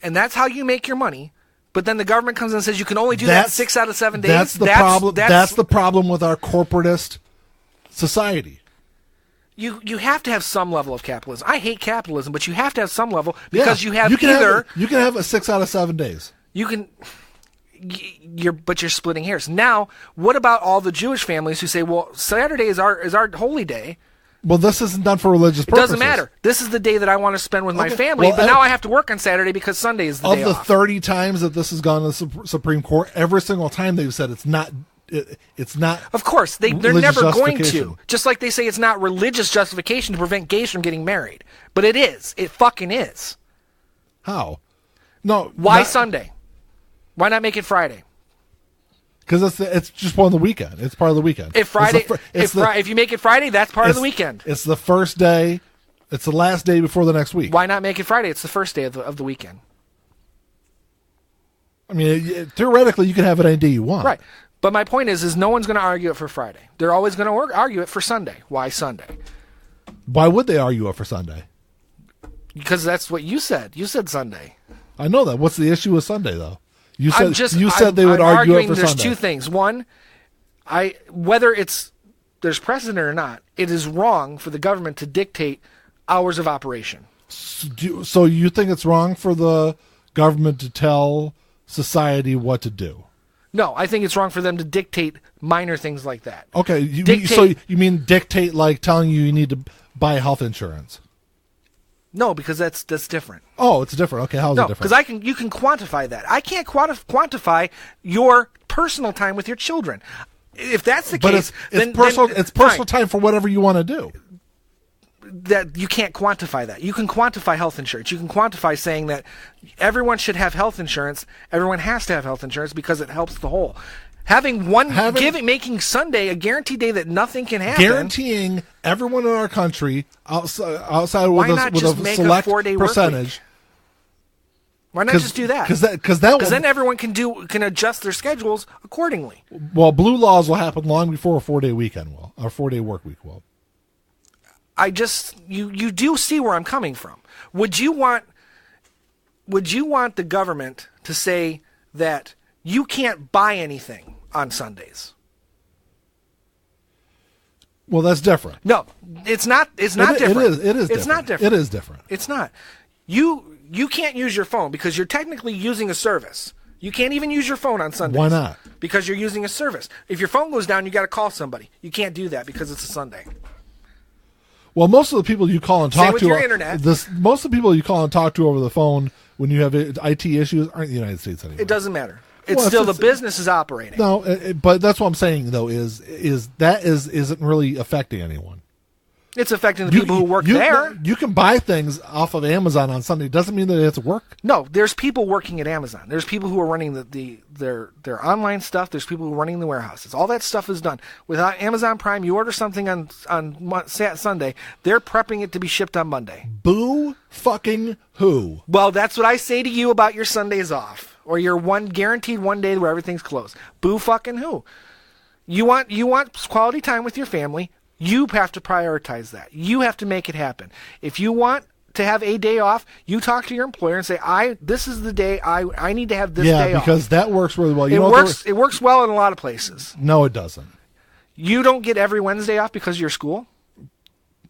and that's how you make your money, but then the government comes in and says you can only do that 6 out of 7 days. That's the problem. That's the problem with our corporatist society. You have to have some level of capitalism. I hate capitalism, but you have to have some level because you can have a 6 out of 7 days. But you're splitting hairs. Now, what about all the Jewish families who say, well, Saturday is our holy day? Well, this isn't done for religious purposes. It doesn't matter. This is the day that I want to spend with my family, but now I have to work on Saturday because Sunday is the day off. Of the 30 times that this has gone to the Supreme Court, every single time they've said it's not. It's not. Of course, they're never going to. Just like they say it's not religious justification to prevent gays from getting married. But it is. It fucking is. How? No. Why Sunday? Why not make it Friday? Because it's just part of the weekend. It's part of the weekend. If you make it Friday, that's part of the weekend. It's the first day. It's the last day before the next week. Why not make it Friday? It's the first day of the weekend. I mean, theoretically, you can have it any day you want. Right. But my point is no one's going to argue it for Friday. They're always going to argue it for Sunday. Why Sunday? Why would they argue it for Sunday? Because that's what you said. You said Sunday. I know that. What's the issue with Sunday, though? You said they would argue it for there's Sunday. There's two things. One, whether there's precedent or not, it is wrong for the government to dictate hours of operation. So you think it's wrong for the government to tell society what to do? No, I think it's wrong for them to dictate minor things like that. Okay, so you mean dictate like telling you need to buy health insurance? No, because that's different. Oh, it's different. Okay, how's it different? Because you can quantify that. I can't quantify your personal time with your children. If that's the case, it's personal time for whatever you want to do. That you can't quantify that. You can quantify health insurance. You can quantify saying that everyone should have health insurance. Everyone has to have health insurance because it helps the whole. Making Sunday a guaranteed day that nothing can happen. Guaranteeing everyone in our country outside with a select percentage. Why not just do that? Because then everyone can adjust their schedules accordingly. Well, blue laws will happen long before a 4-day weekend will, or 4-day work week will. You do see where I'm coming from. Would you want the government to say that you can't buy anything on Sundays? Well, that's different. No, it's not. It's not different. It is. It's not different. It is different. It's not. You can't use your phone because you're technically using a service. You can't even use your phone on Sundays. Why not? Because you're using a service. If your phone goes down, you got to call somebody. You can't do that because it's a Sunday. Well, most of the people you call and talk Same with to, your internet. Most of the people you call and talk to over the phone when you have IT issues aren't in the United States anymore. It doesn't matter. It's still the business is operating. No, but that's what I'm saying though is that isn't really affecting anyone. It's affecting the people who work there. You can buy things off of Amazon on Sunday. It doesn't mean that it has to work. No, there's people working at Amazon. There's people who are running their online stuff. There's people who are running the warehouses. All that stuff is done. Without Amazon Prime, you order something on Sunday, they're prepping it to be shipped on Monday. Boo fucking who? Well, that's what I say to you about your Sundays off. Or your guaranteed one day where everything's closed. Boo fucking who? You want quality time with your family. You have to prioritize that. You have to make it happen. If you want to have a day off, you talk to your employer and say, this is the day I need to have this day off. Yeah, because that works really well. It works well in a lot of places. No, it doesn't. You don't get every Wednesday off because of your school?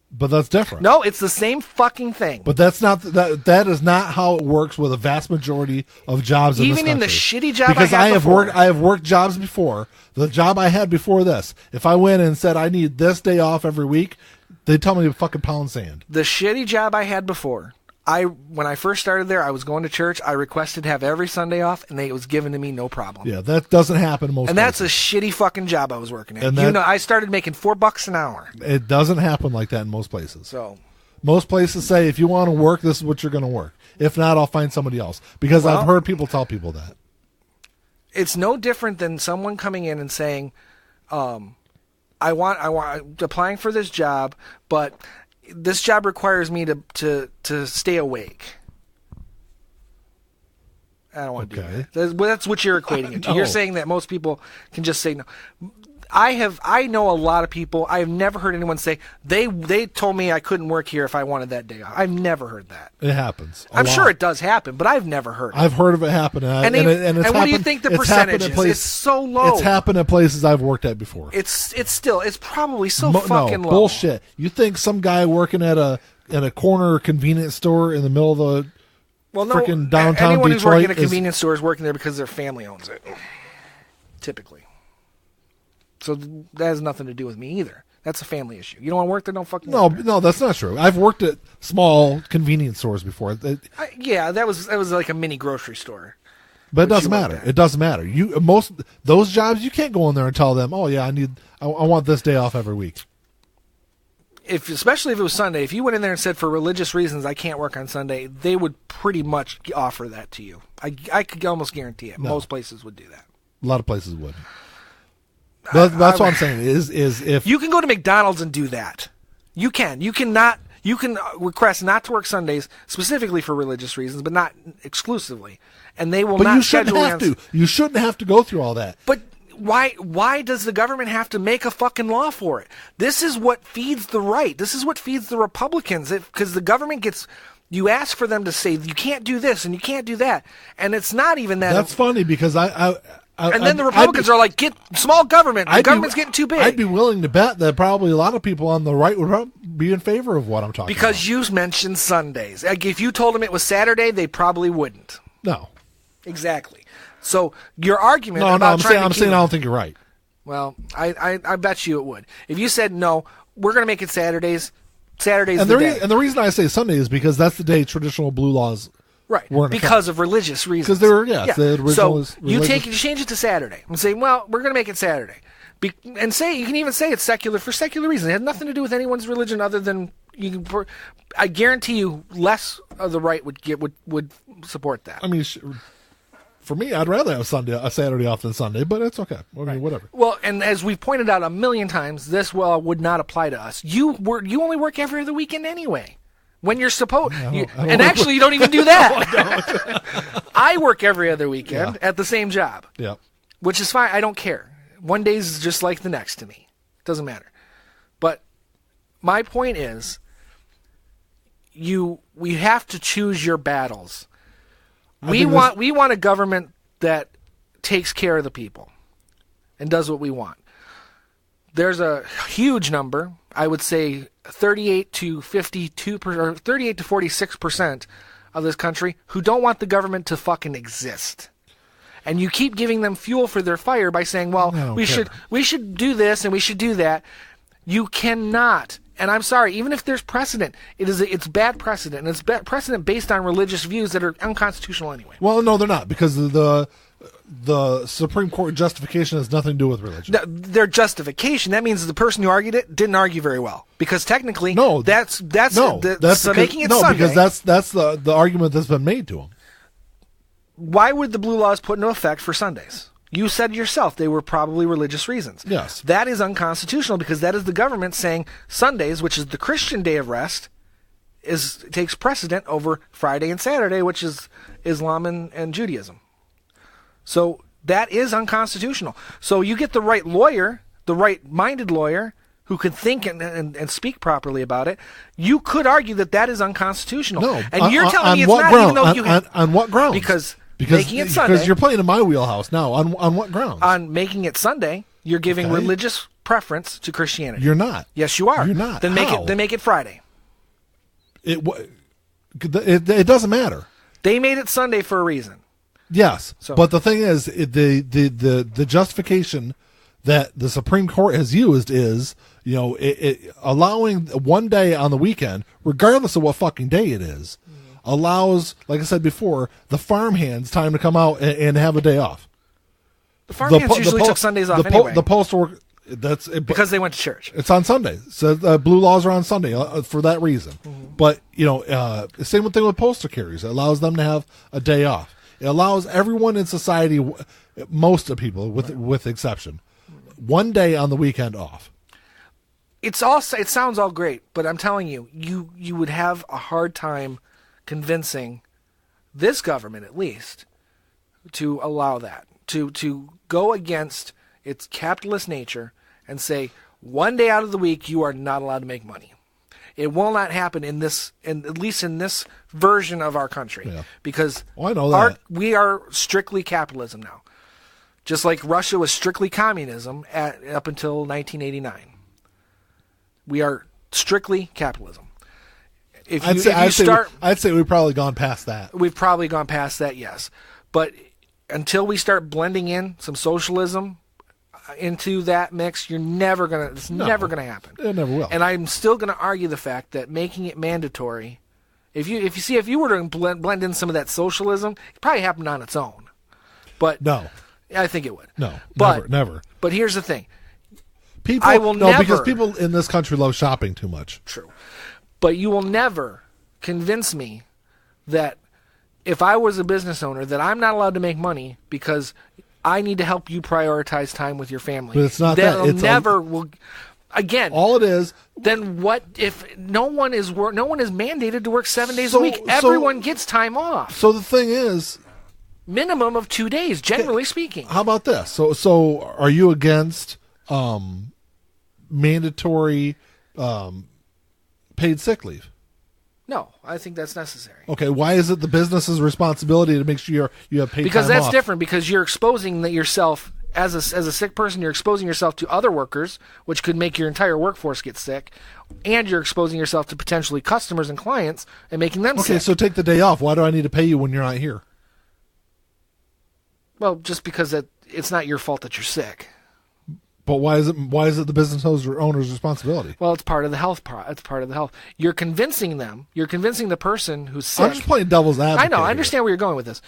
But that's different. No, it's the same fucking thing. But that's not that is not how it works with a vast majority of jobs in this country. Even in the shitty job because I have worked jobs before. The job I had before this, if I went and said I need this day off every week, they'd tell me to fucking pound sand. The shitty job I had before, when I first started there, I was going to church. I requested to have every Sunday off, and it was given to me no problem. Yeah, that doesn't happen most. And that's a shitty fucking job I was working at. I started making $4 an hour. It doesn't happen like that in most places. So, most places say if you want to work, this is what you're going to work. If not, I'll find somebody else. Because I've heard people tell people that. It's no different than someone coming in and saying, I want applying for this job, but this job requires me to stay awake. I don't want to do that. That's what you're equating it to. No. You're saying that most people can just say no. I know a lot of people. I've never heard anyone say they told me I couldn't work here if I wanted that day off. I've never heard that. It happens. I'm sure it does happen, but I've never heard it. I've heard of it happen. And what do you think the percentage is? It's so low. It's happened at places I've worked at before. It's probably so fucking low. Bullshit. You think some guy working at a corner convenience store in the middle of the freaking downtown anyone Detroit who's working at a convenience store is working there because their family owns it. Typically. So that has nothing to do with me either. That's a family issue. You don't want to work there, don't fucking work there. No, that's not true. I've worked at small convenience stores before. That was like a mini grocery store. But it doesn't matter. It doesn't matter. Most those jobs you can't go in there and tell them, "Oh yeah, I want this day off every week." Especially if it was Sunday, if you went in there and said for religious reasons I can't work on Sunday, they would pretty much offer that to you. I could almost guarantee it. No. Most places would do that. A lot of places would. That's what I'm saying. Is if you can go to McDonald's and do that, you can. You can request not to work Sundays specifically for religious reasons, but not exclusively, and they will. But not schedule you shouldn't have to go through all that. But why does the government have to make a fucking law for it? This is what feeds the right. This is what feeds the Republicans. Because the government gets. You ask for them to say you can't do this and you can't do that, and it's not even that. That's funny because and then the Republicans are like, get small government. The government's getting too big. I'd be willing to bet that probably a lot of people on the right would be in favor of what I'm talking about. Because you mentioned Sundays. Like, if you told them it was Saturday, they probably wouldn't. No. Exactly. So your argument I'm saying I don't think you're right. Well, I bet you it would. If you said, no, we're going to make it Saturdays, Saturday's and the day. And the reason I say Sunday is because that's the day traditional blue laws weren't because of religious reasons. Because so you change it to Saturday and say, well, we're going to make it Saturday. You can even say it's secular for secular reasons. It had nothing to do with anyone's religion other than I guarantee you less of the right would support that. I mean, for me, I'd rather have a Saturday off than Sunday, but it's okay. I mean, whatever. Well, and as we've pointed out a million times, this would not apply to us. You only work every other weekend anyway. When you're supposed, actually, you don't even do that. I work every other weekend at the same job. Yeah, which is fine. I don't care. One day is just like the next to me. Doesn't matter. But my point is, we have to choose your battles. We want a government that takes care of the people and does what we want. There's a huge number, I would say 38 to 46% of this country who don't want the government to fucking exist. and you keep giving them fuel for their fire by saying, well, we should do this and we should do that. You cannot, and I'm sorry, even if there's precedent, it's bad precedent, and it's bad precedent based on religious views that are unconstitutional anyway. Well, no, they're not, because the Supreme Court justification has nothing to do with religion. Their justification, that means the person who argued it didn't argue very well, because technically, that's making it Sunday. Because that's the argument that's been made to them. Why would the blue laws put into effect for Sundays? You said yourself they were probably religious reasons. Yes. That is unconstitutional, because that is the government saying Sundays, which is the Christian day of rest, takes precedent over Friday and Saturday, which is Islam and Judaism. So that is unconstitutional. So you get the right lawyer, the right-minded lawyer, who could think and speak properly about it, you could argue that is unconstitutional. No. And you're telling me it's not, ground? Even though you on what grounds? Because making it Sunday. Because you're playing in my wheelhouse now. On what grounds? On making it Sunday, you're giving religious preference to Christianity. You're not. Yes, you are. You're not. Then make it Friday. It doesn't matter. They made it Sunday for a reason. Yes, but the thing is, the justification that the Supreme Court has used is, allowing one day on the weekend, regardless of what fucking day it is, allows, like I said before, the farmhands time to come out and have a day off. The farmhands usually took Sundays off anyway. The postal work, because they went to church. It's on Sunday, so blue laws are on Sunday for that reason. Mm-hmm. But same thing with postal carriers. It allows them to have a day off. It allows everyone in society, most of people, with exception, one day on the weekend off. It sounds all great, but I'm telling you, you would have a hard time convincing this government, at least, to allow that, to go against its capitalist nature and say, one day out of the week you are not allowed to make money. It will not happen at least in this version of our country, because I know that. We are strictly capitalism now, just like Russia was strictly communism up until 1989. We are strictly capitalism. I'd say we've probably gone past that. We've probably gone past that, yes. But until we start blending in some socialism into that mix, never gonna happen. It never will. And I'm still gonna argue the fact that making it mandatory, if you were to blend in some of that socialism, it probably happened on its own. But no, I think it would. No, but, never. But here's the thing: because people in this country love shopping too much. True, but you will never convince me that if I was a business owner that I'm not allowed to make money because I need to help you prioritize time with your family. But it's not that. It's will. Again, all it is. Then what if no one is mandated to work 7 days a week? Everyone gets time off. So the thing is, minimum of 2 days, generally speaking. How about this? So are you against mandatory paid sick leave? No, I think that's necessary. Okay, why is it the business's responsibility to make sure you have paid time off? Because that's different, because you're exposing yourself, as a sick person, you're exposing yourself to other workers, which could make your entire workforce get sick, and you're exposing yourself to potentially customers and clients and making them sick. Okay, so take the day off. Why do I need to pay you when you're not here? Well, just because it's not your fault that you're sick. But why is it the business owner's responsibility? Well, it's part of the health. It's part of the health. You're convincing them. You're convincing the person who's sick. I'm just playing devil's advocate. I know. I understand where you're going with this.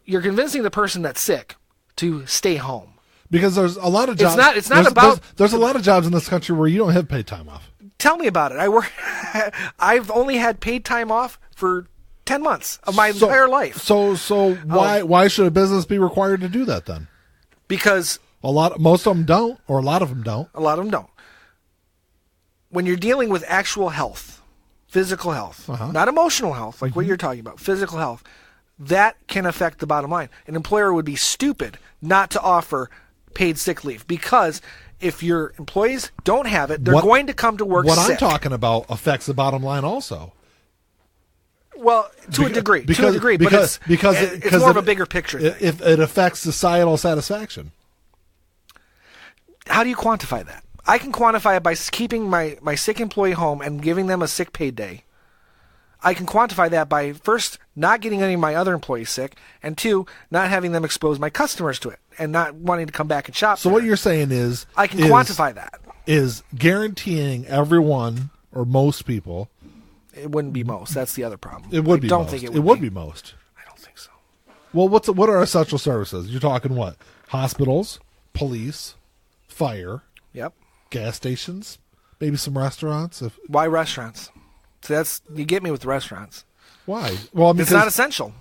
You're convincing the person that's sick to stay home. Because there's a lot of jobs. It's not about. There's a lot of jobs in this country where you don't have paid time off. Tell me about it. I've only had paid time off for 10 months of my entire life. So why should a business be required to do that then? Because most of them don't, or a lot of them don't. A lot of them don't. When you're dealing with actual health, physical health, not emotional health, like what you're talking about, physical health, that can affect the bottom line. An employer would be stupid not to offer paid sick leave, because if your employees don't have it, they're going to come to work sick. What I'm talking about affects the bottom line also. Well, to a degree, but it's more of a bigger picture thing. If it affects societal satisfaction. How do you quantify that? I can quantify it by keeping my sick employee home and giving them a sick pay day. I can quantify that by, first, not getting any of my other employees sick, and 2, not having them expose my customers to it, and not wanting to come back and shop. So what you're saying is... I can quantify that. Is guaranteeing everyone, or most people... It wouldn't be most. That's the other problem. It would be don't most. think It would be most. I don't think so. Well, what are essential services? You're talking what? Hospitals, police, fire, Yep. gas stations, maybe some restaurants. Why restaurants? So you get me with the restaurants. Why? Well, It's not essential.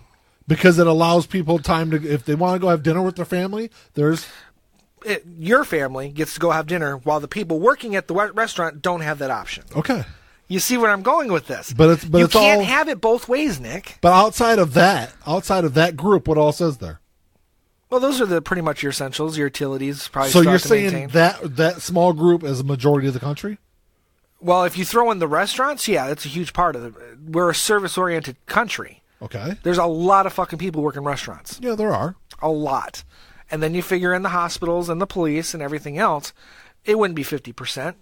Because it allows people time to, if they want to go have dinner with their family, your family gets to go have dinner while the people working at the restaurant don't have that option. Okay. You see where I'm going with this? But you can't have it both ways, Nick. But outside of that group, what else is there? Well, those are pretty much your essentials, your utilities. Probably. So you're saying that small group is a majority of the country? Well, if you throw in the restaurants, yeah, that's a huge part of it. We're a service-oriented country. Okay. There's a lot of fucking people working restaurants. Yeah, there are. A lot. And then you figure in the hospitals and the police and everything else, it wouldn't be 50%,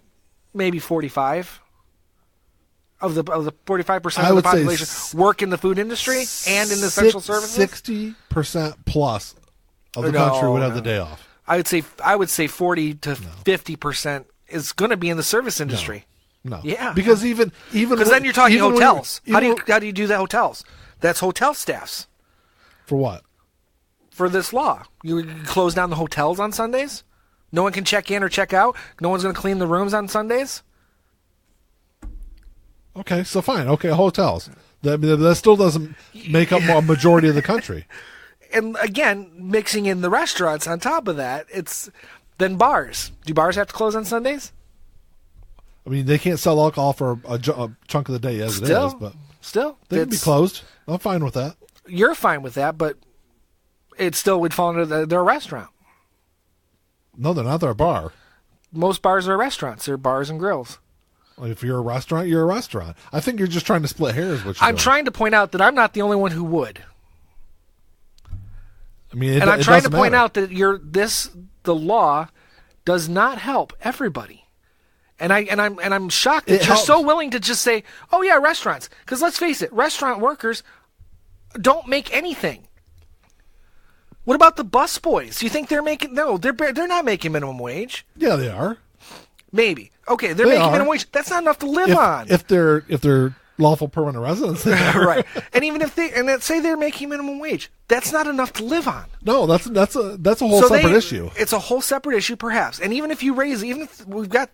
maybe 45%. Of the 45% of the population work in the food industry and in the essential services? 60% plus of the country would have the day off. I would say 40 to 50% is going to be in the service industry. No. Yeah. Because even because then you're talking hotels. How do you do the hotels? That's hotel staffs. For what? For this law. You close down the hotels on Sundays? No one can check in or check out? No one's going to clean the rooms on Sundays? Okay, so fine. Okay, hotels. That still doesn't make up a majority of the country. And again, mixing in the restaurants on top of that, it's then bars. Do bars have to close on Sundays? I mean, they can't sell alcohol for a chunk of the day as it is, but they can be closed. I'm fine with that. You're fine with that, but it still would fall under their restaurant. No, they're not. They're a bar. Most bars are restaurants. They're bars and grills. If you're a restaurant, you're a restaurant. I think you're just trying to split hairs. I'm trying to point out that I'm not the only one who would. I mean, I'm trying to point out that the law does not help everybody. And I'm shocked that you're so willing to just say, "Oh yeah, restaurants." Because let's face it, restaurant workers don't make anything. What about the busboys? Do you think they're making? No, they're not making minimum wage. Yeah, they are. Maybe. Okay, they're making minimum wage. That's not enough to live on. If they're lawful permanent residents, right? And even if let's say they're making minimum wage, that's not enough to live on. No, that's a whole separate issue. It's a whole separate issue, perhaps. And even if you raise, even if we've got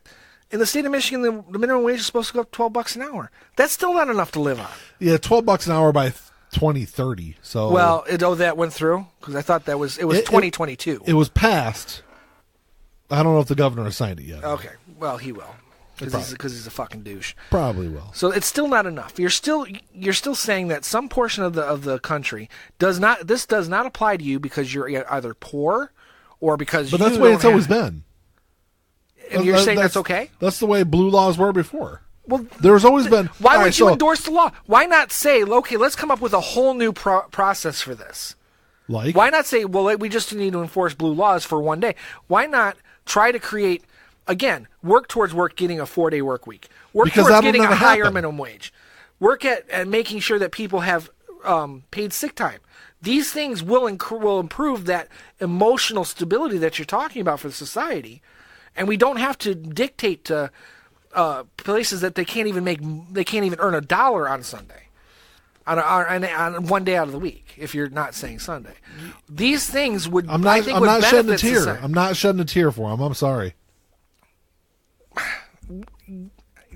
in the state of Michigan, the minimum wage is supposed to go up $12 an hour. That's still not enough to live on. Yeah, $12 an hour by 2030. So that went through because I thought it was 2022. It was passed. I don't know if the governor has signed it yet. Okay, well he will because he's a fucking douche. Probably will. So it's still not enough. You're still saying that some portion of the country does not apply to you because you're either poor or because. But that's the way it's always been. And you're saying that's okay? That's the way blue laws were before. Well, there's always been. Why would you endorse the law? Why not say, okay, let's come up with a whole new process for this? Like? Why not say, well, we just need to enforce blue laws for one day? Why not try to create, again, work towards getting a 4-day work week? Work towards getting a higher minimum wage. Work at making sure that people have paid sick time. These things will improve that emotional stability that you're talking about for society. And we don't have to dictate to places that they can't even earn $1 on Sunday, on one day out of the week. If you're not saying Sunday, these things would. I'm not shedding a tear. I'm not shedding a tear for them. I'm sorry.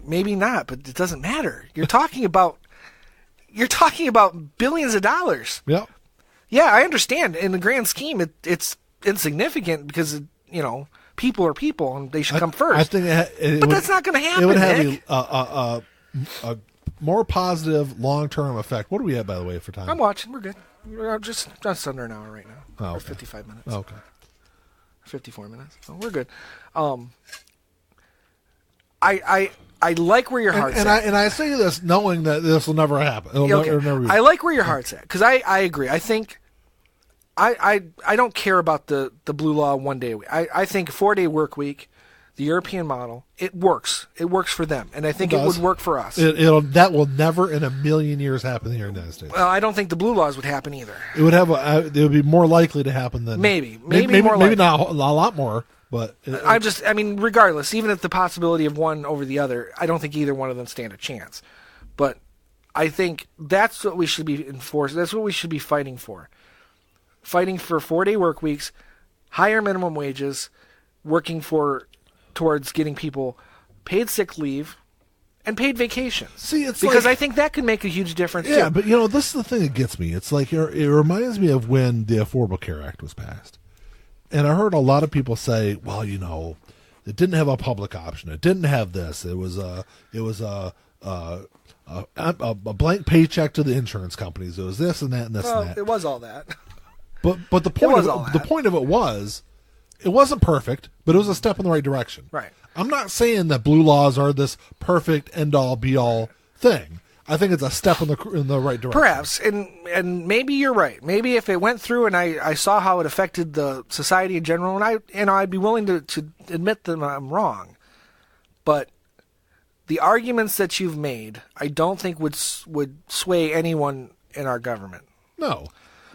Maybe not, but it doesn't matter. You're talking about billions of dollars. Yeah. Yeah, I understand. In the grand scheme, it's insignificant because people are people, and they should come first. I think that's not going to happen. It would have a more positive long-term effect. What are we at, by the way, for time? I'm watching. We're good. We're just under an hour right now. Oh, okay. Or 55 minutes. Oh, okay. 54 minutes. So we're good. I like where your heart's at. And I say this knowing that this will never happen. I like where your heart's at because I agree. I think I don't care about the blue law 1 day a week. I think a 4-day work week, the European model, it works. It works for them, and I think it would work for us. That will never in a million years happen here in the United States. Well, I don't think the blue laws would happen either. It would have. It would be more likely to happen than maybe not a lot more. But I mean, regardless, even if the possibility of one over the other, I don't think either one of them stand a chance. But I think that's what we should be enforcing. That's what we should be fighting for. Fighting for 4-day work weeks, higher minimum wages, working towards getting people paid sick leave and paid vacations. See, it's because I think that could make a huge difference. Yeah, too. but this is the thing that gets me. It's like it reminds me of when the Affordable Care Act was passed, and I heard a lot of people say, "Well, it didn't have a public option. It didn't have this. It was a blank paycheck to the insurance companies. It was this and that and this and that. It was all that. But the point of it was, it wasn't perfect, but it was a step in the right direction. Right. I'm not saying that blue laws are this perfect end-all, be-all thing. I think it's a step in the right direction. Perhaps, and maybe you're right. Maybe if it went through and I saw how it affected the society in general, and I'd be willing to admit that I'm wrong. But the arguments that you've made, I don't think would sway anyone in our government. No.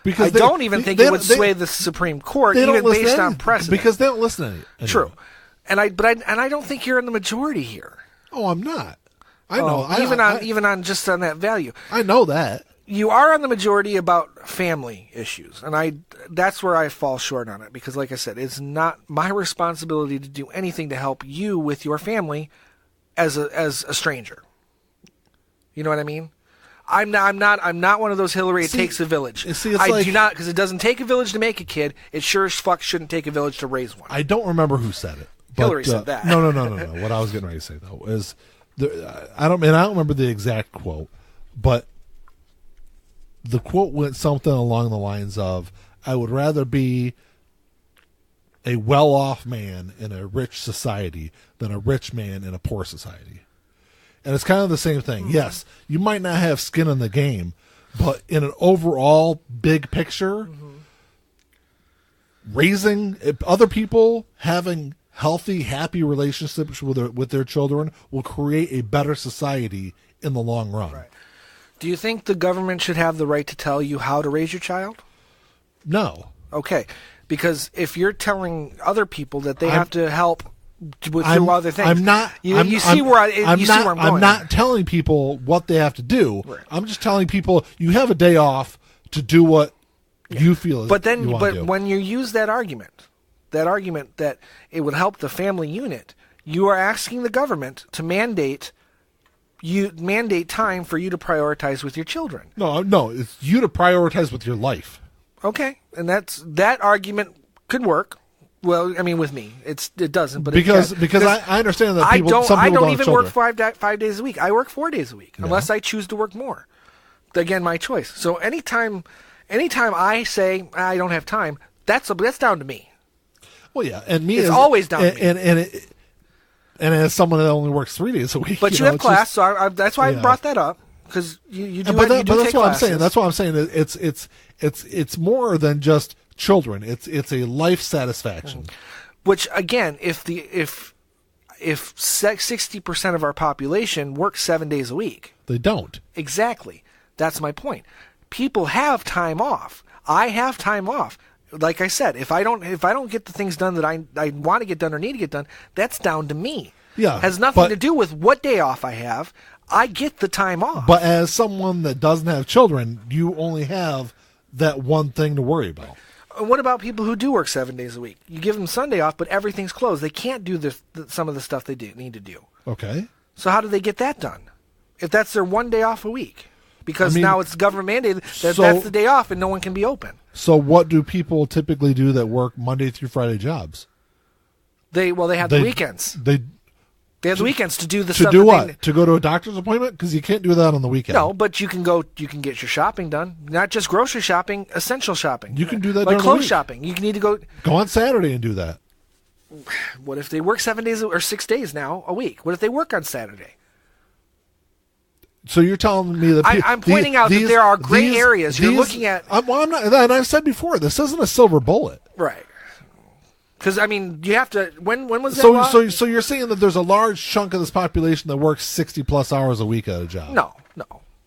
I don't even think it would sway the Supreme Court, even based on precedent. Because they don't listen to anyone. True, and I don't think you're in the majority here. Oh, I'm not. I know. Even on that value. I know that you are on the majority about family issues, and that's where I fall short on it because, like I said, it's not my responsibility to do anything to help you with your family as a stranger. You know what I mean? I'm not one of those Hillary. It takes a village. Do not, because it doesn't take a village to make a kid. It sure as fuck shouldn't take a village to raise one. I don't remember who said it. Hillary said that. No. What I was getting ready to say though is, I don't remember the exact quote, but the quote went something along the lines of, "I would rather be a well-off man in a rich society than a rich man in a poor society." And it's kind of the same thing. Mm-hmm. Yes, you might not have skin in the game, but in an overall big picture, raising other people, having healthy, happy relationships with their children will create a better society in the long run. Right. Do you think the government should have the right to tell you how to raise your child? No. Okay. Because if you're telling other people that they have to help through other things. I'm not. You see where I'm going. I'm not telling people what they have to do. Right. I'm just telling people you have a day off to do what you feel. But when you use that argument that it would help the family unit, you are asking the government to mandate time for you to prioritize with your children. No, it's you to prioritize with your life. Okay, and that argument could work. Well, I mean, with me, it doesn't, but because I understand that some people I don't even work 5 days a week. I work 4 days a week, unless I choose to work more. Again, my choice. So anytime I say I don't have time, that's down to me. Well, yeah, and me it's always down to me. And as someone that only works 3 days a week, but you have class, so that's why I brought that up because you do. But that's what I'm saying. That's what I'm saying. It's more than just children. It's a life satisfaction. Which again, if 60% of our population works 7 days a week, they don't. Exactly. That's my point. People have time off. I have time off. Like I said, if I don't get the things done that I want to get done or need to get done, that's down to me. Yeah, has nothing to do with what day off I have. I get the time off. But as someone that doesn't have children, you only have that one thing to worry about. What about people who do work 7 days a week? You give them Sunday off, but everything's closed. They can't do some of the stuff they need to do. Okay. So how do they get that done? If that's their 1 day off a week? Because now it's government mandated that's the day off and no one can be open. So what do people typically do that work Monday through Friday jobs? They have the weekends. They have the weekends to do the stuff. To do what? To go to a doctor's appointment? Because you can't do that on the weekend. No, but you can get your shopping done. Not just grocery shopping, essential shopping. You can do that like during clothes the week. Shopping. You need to go on Saturday and do that. What if they work 7 days or 6 days now a week? What if they work on Saturday? So you're telling me that I'm pointing out that there are gray areas. You're looking at. I'm not, and I've said before, this isn't a silver bullet. Right. Because, I mean, you have to... When was that So, law? so you're saying that there's a large chunk of this population that works 60-plus hours a week at a job? No.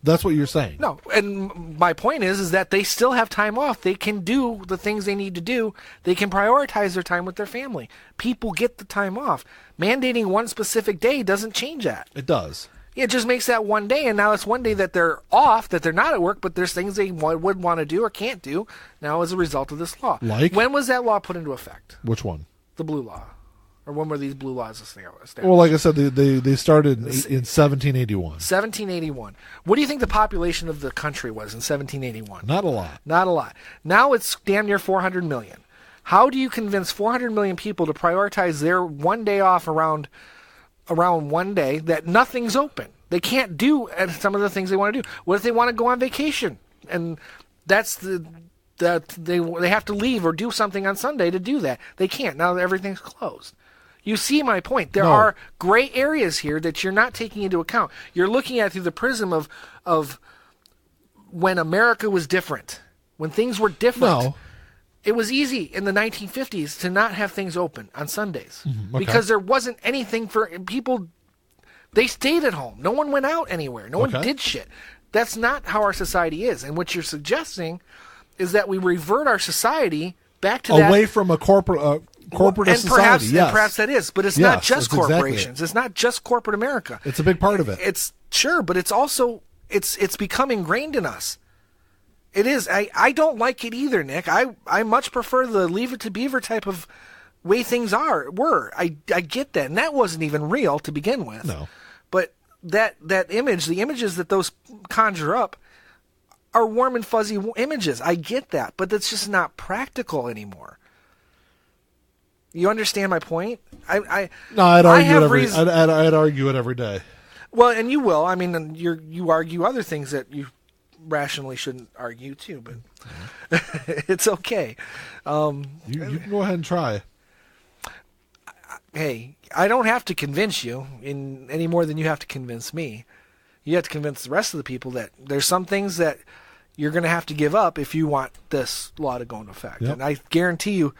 That's what you're saying? No. And my point is that they still have time off. They can do the things they need to do. They can prioritize their time with their family. People get the time off. Mandating one specific day doesn't change that. It does. It just makes that one day, and now it's one day that they're off, that they're not at work, but there's things they would want to do or can't do now as a result of this law. Like? When was that law put into effect? Which one? The blue law. Or when were these blue laws established? Well, like I said, they started in 1781. 1781. What do you think the population of the country was in 1781? Not a lot. Not a lot. Now it's damn near 400 million. How do you convince 400 million people to prioritize their one day off around one day that nothing's open? They can't do some of the things they want to do. What if they want to go on vacation? And that's that they have to leave or do something on Sunday to do that. They can't. Now everything's closed. You see my point. There are gray areas here that you're not taking into account. You're looking at it through the prism of when America was different, when things were different. No. It was easy in the 1950s to not have things open on Sundays Okay. because there wasn't anything for people. They stayed at home. No one went out anywhere. No one did shit. That's not how our society is. And what you're suggesting is that we revert our society back to away from a corporate society. Yes. And perhaps that is, but it's not just corporations. It's not just corporate America. It's a big part of it. It's sure, but it's also it's become ingrained in us. It is. I don't like it either, Nick. I much prefer the Leave It to Beaver type of way things were. I get that, and that wasn't even real to begin with. No. But that image, the images that those conjure up, are warm and fuzzy images. I get that, but that's just not practical anymore. You understand my point? I'd argue it every day. Well, and you will. I mean, you argue other things that you rationally shouldn't argue too, but it's okay. You can go ahead and try. Hey, I don't have to convince you any more than you have to convince me. You have to convince the rest of the people that there's some things that you're going to have to give up if you want this law to go into effect. Yep. And I guarantee you,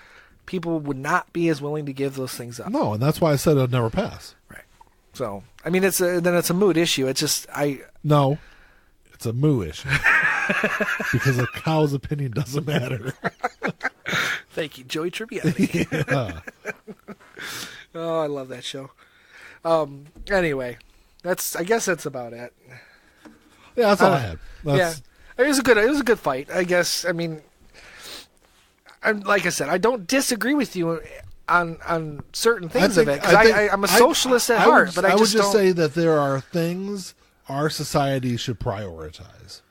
people would not be as willing to give those things up. No, and that's why I said it would never pass. Right. So, I mean, it's a mood issue. It's just No, it's a moo issue because a cow's opinion doesn't matter. Thank you, Joey Tribbiani. Yeah. Oh, I love that show. Anyway, I guess that's about it. Yeah, that's all I had. Yeah, it was a good fight. I guess. I mean, like I said, I don't disagree with you on certain things of it because I'm a socialist at heart. But I would just say that there are things our society should prioritize.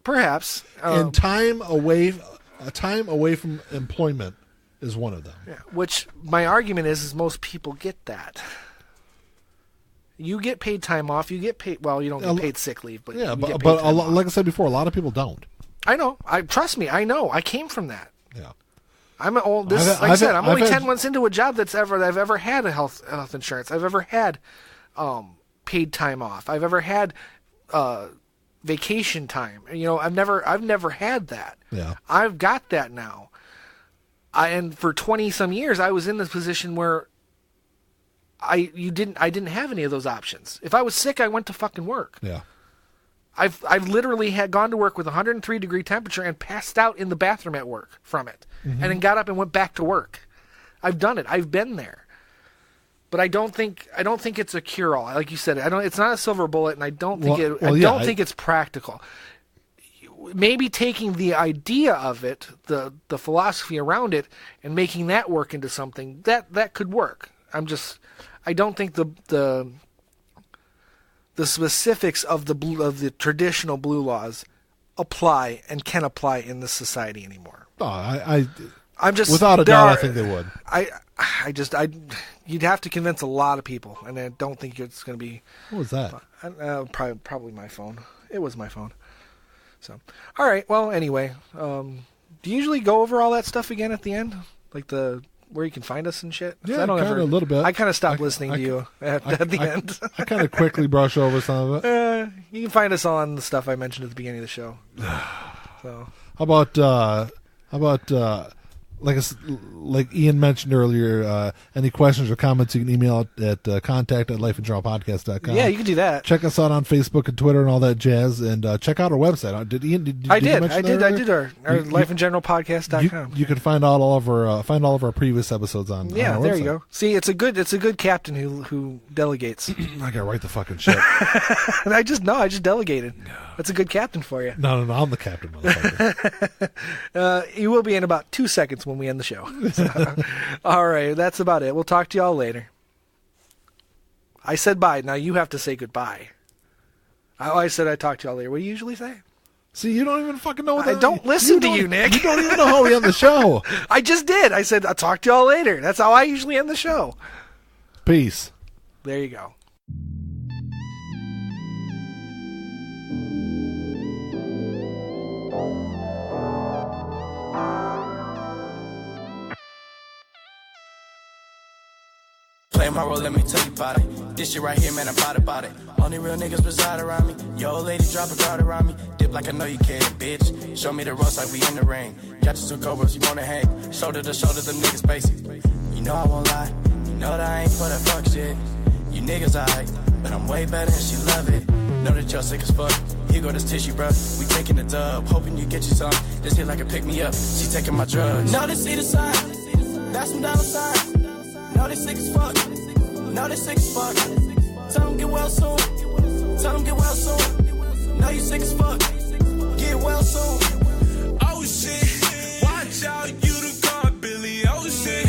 Perhaps. And time away from employment is one of them. Yeah, which my argument is most people get that. You get paid time off. You get paid. Well, you don't get paid sick leave, but yeah, you get paid but time off. like I said before, a lot of people don't. I know. Trust me. I know. I came from that. Yeah. I'm only 10 months into a job that I've ever had a health insurance. I've ever had paid time off. I've ever had vacation time. You know, I've never had that. Yeah. I've got that now. And for 20 some years, I was in this position where I didn't have any of those options. If I was sick, I went to fucking work. Yeah. I've literally had gone to work with 103 degree temperature and passed out in the bathroom at work from it, and then got up and went back to work. I've done it. I've been there, but I don't think it's a cure all. Like you said, it's not a silver bullet, and I don't think think it's practical. Maybe taking the idea of it, the philosophy around it, and making that work into something that could work. I don't think the specifics of the traditional blue laws apply and can apply in this society anymore. Oh, I'm just without a doubt, I think they would. You'd have to convince a lot of people, and I don't think it's going to be. What was that? Probably my phone. It was my phone. So, all right. Well, anyway, do you usually go over all that stuff again at the end, like where you can find us and shit? Yeah, kind of a little bit. I kind of stopped listening to you at the end. I kind of quickly brush over some of it. You can find us on the stuff I mentioned at the beginning of the show. So, how about like Ian mentioned earlier, any questions or comments, you can email at contact@lifeanddrawpodcast.com. Yeah, you can do that. Check us out on Facebook and Twitter and all that jazz, and check out our website. Did Ian? I did. I did our lifeandgeneralpodcast.com. You can find out all of our previous episodes on. Yeah, on our there website. you go. See, it's a good captain who delegates. I gotta write the fucking shit. I just delegated. That's a good captain for you. No, I'm the captain, motherfucker. You will be in about 2 seconds when we end the show. So, all right, that's about it. We'll talk to y'all later. I said bye. Now you have to say goodbye. I said I'd talk to y'all later. What do you usually say? See, you don't even fucking know what I don't listen to you, Nick. You don't even know how we end the show. I just did. I said I'll talk to y'all later. That's how I usually end the show. Peace. There you go. Play my role, let me tell you about it. This shit right here, man, I'm about it. Only real niggas reside around me. Yo, old lady, drop a crowd around me. Dip like I know you can, bitch. Show me the ropes like we in the ring. Got you 2 cobras, you wanna hang. Shoulder to shoulder, them niggas basic. You know I won't lie. You know that I ain't for that fuck shit. You niggas alright, but I'm way better and she love it. Know that y'all sick as fuck. Here go this tissue, bruh. We taking the dub, hoping you get you some. This hit like a pick me up. She taking my drugs. Know they see the sign. That's some dollar signs. Know they sick as fuck. Know they sick as fuck. Tell them get well soon. Tell them get well soon. Know you sick as fuck. Get well soon. Oh shit. Watch out, you done caught Billy. Oh shit.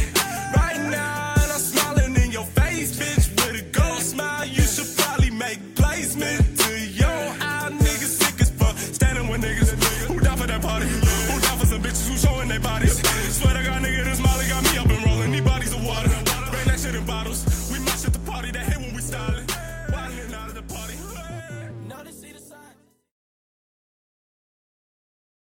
Right now, and I'm smiling in your face, bitch. With a ghost smile, you should probably make placement to your eye. Niggas sick as fuck. Standing with niggas who down for that party. Who down for some bitches who showing their bodies. Swear to God, nigga, this Molly got me up and rolling. These bodies of water. Bring that shit in bottles. We mash at the party that hit when we style it.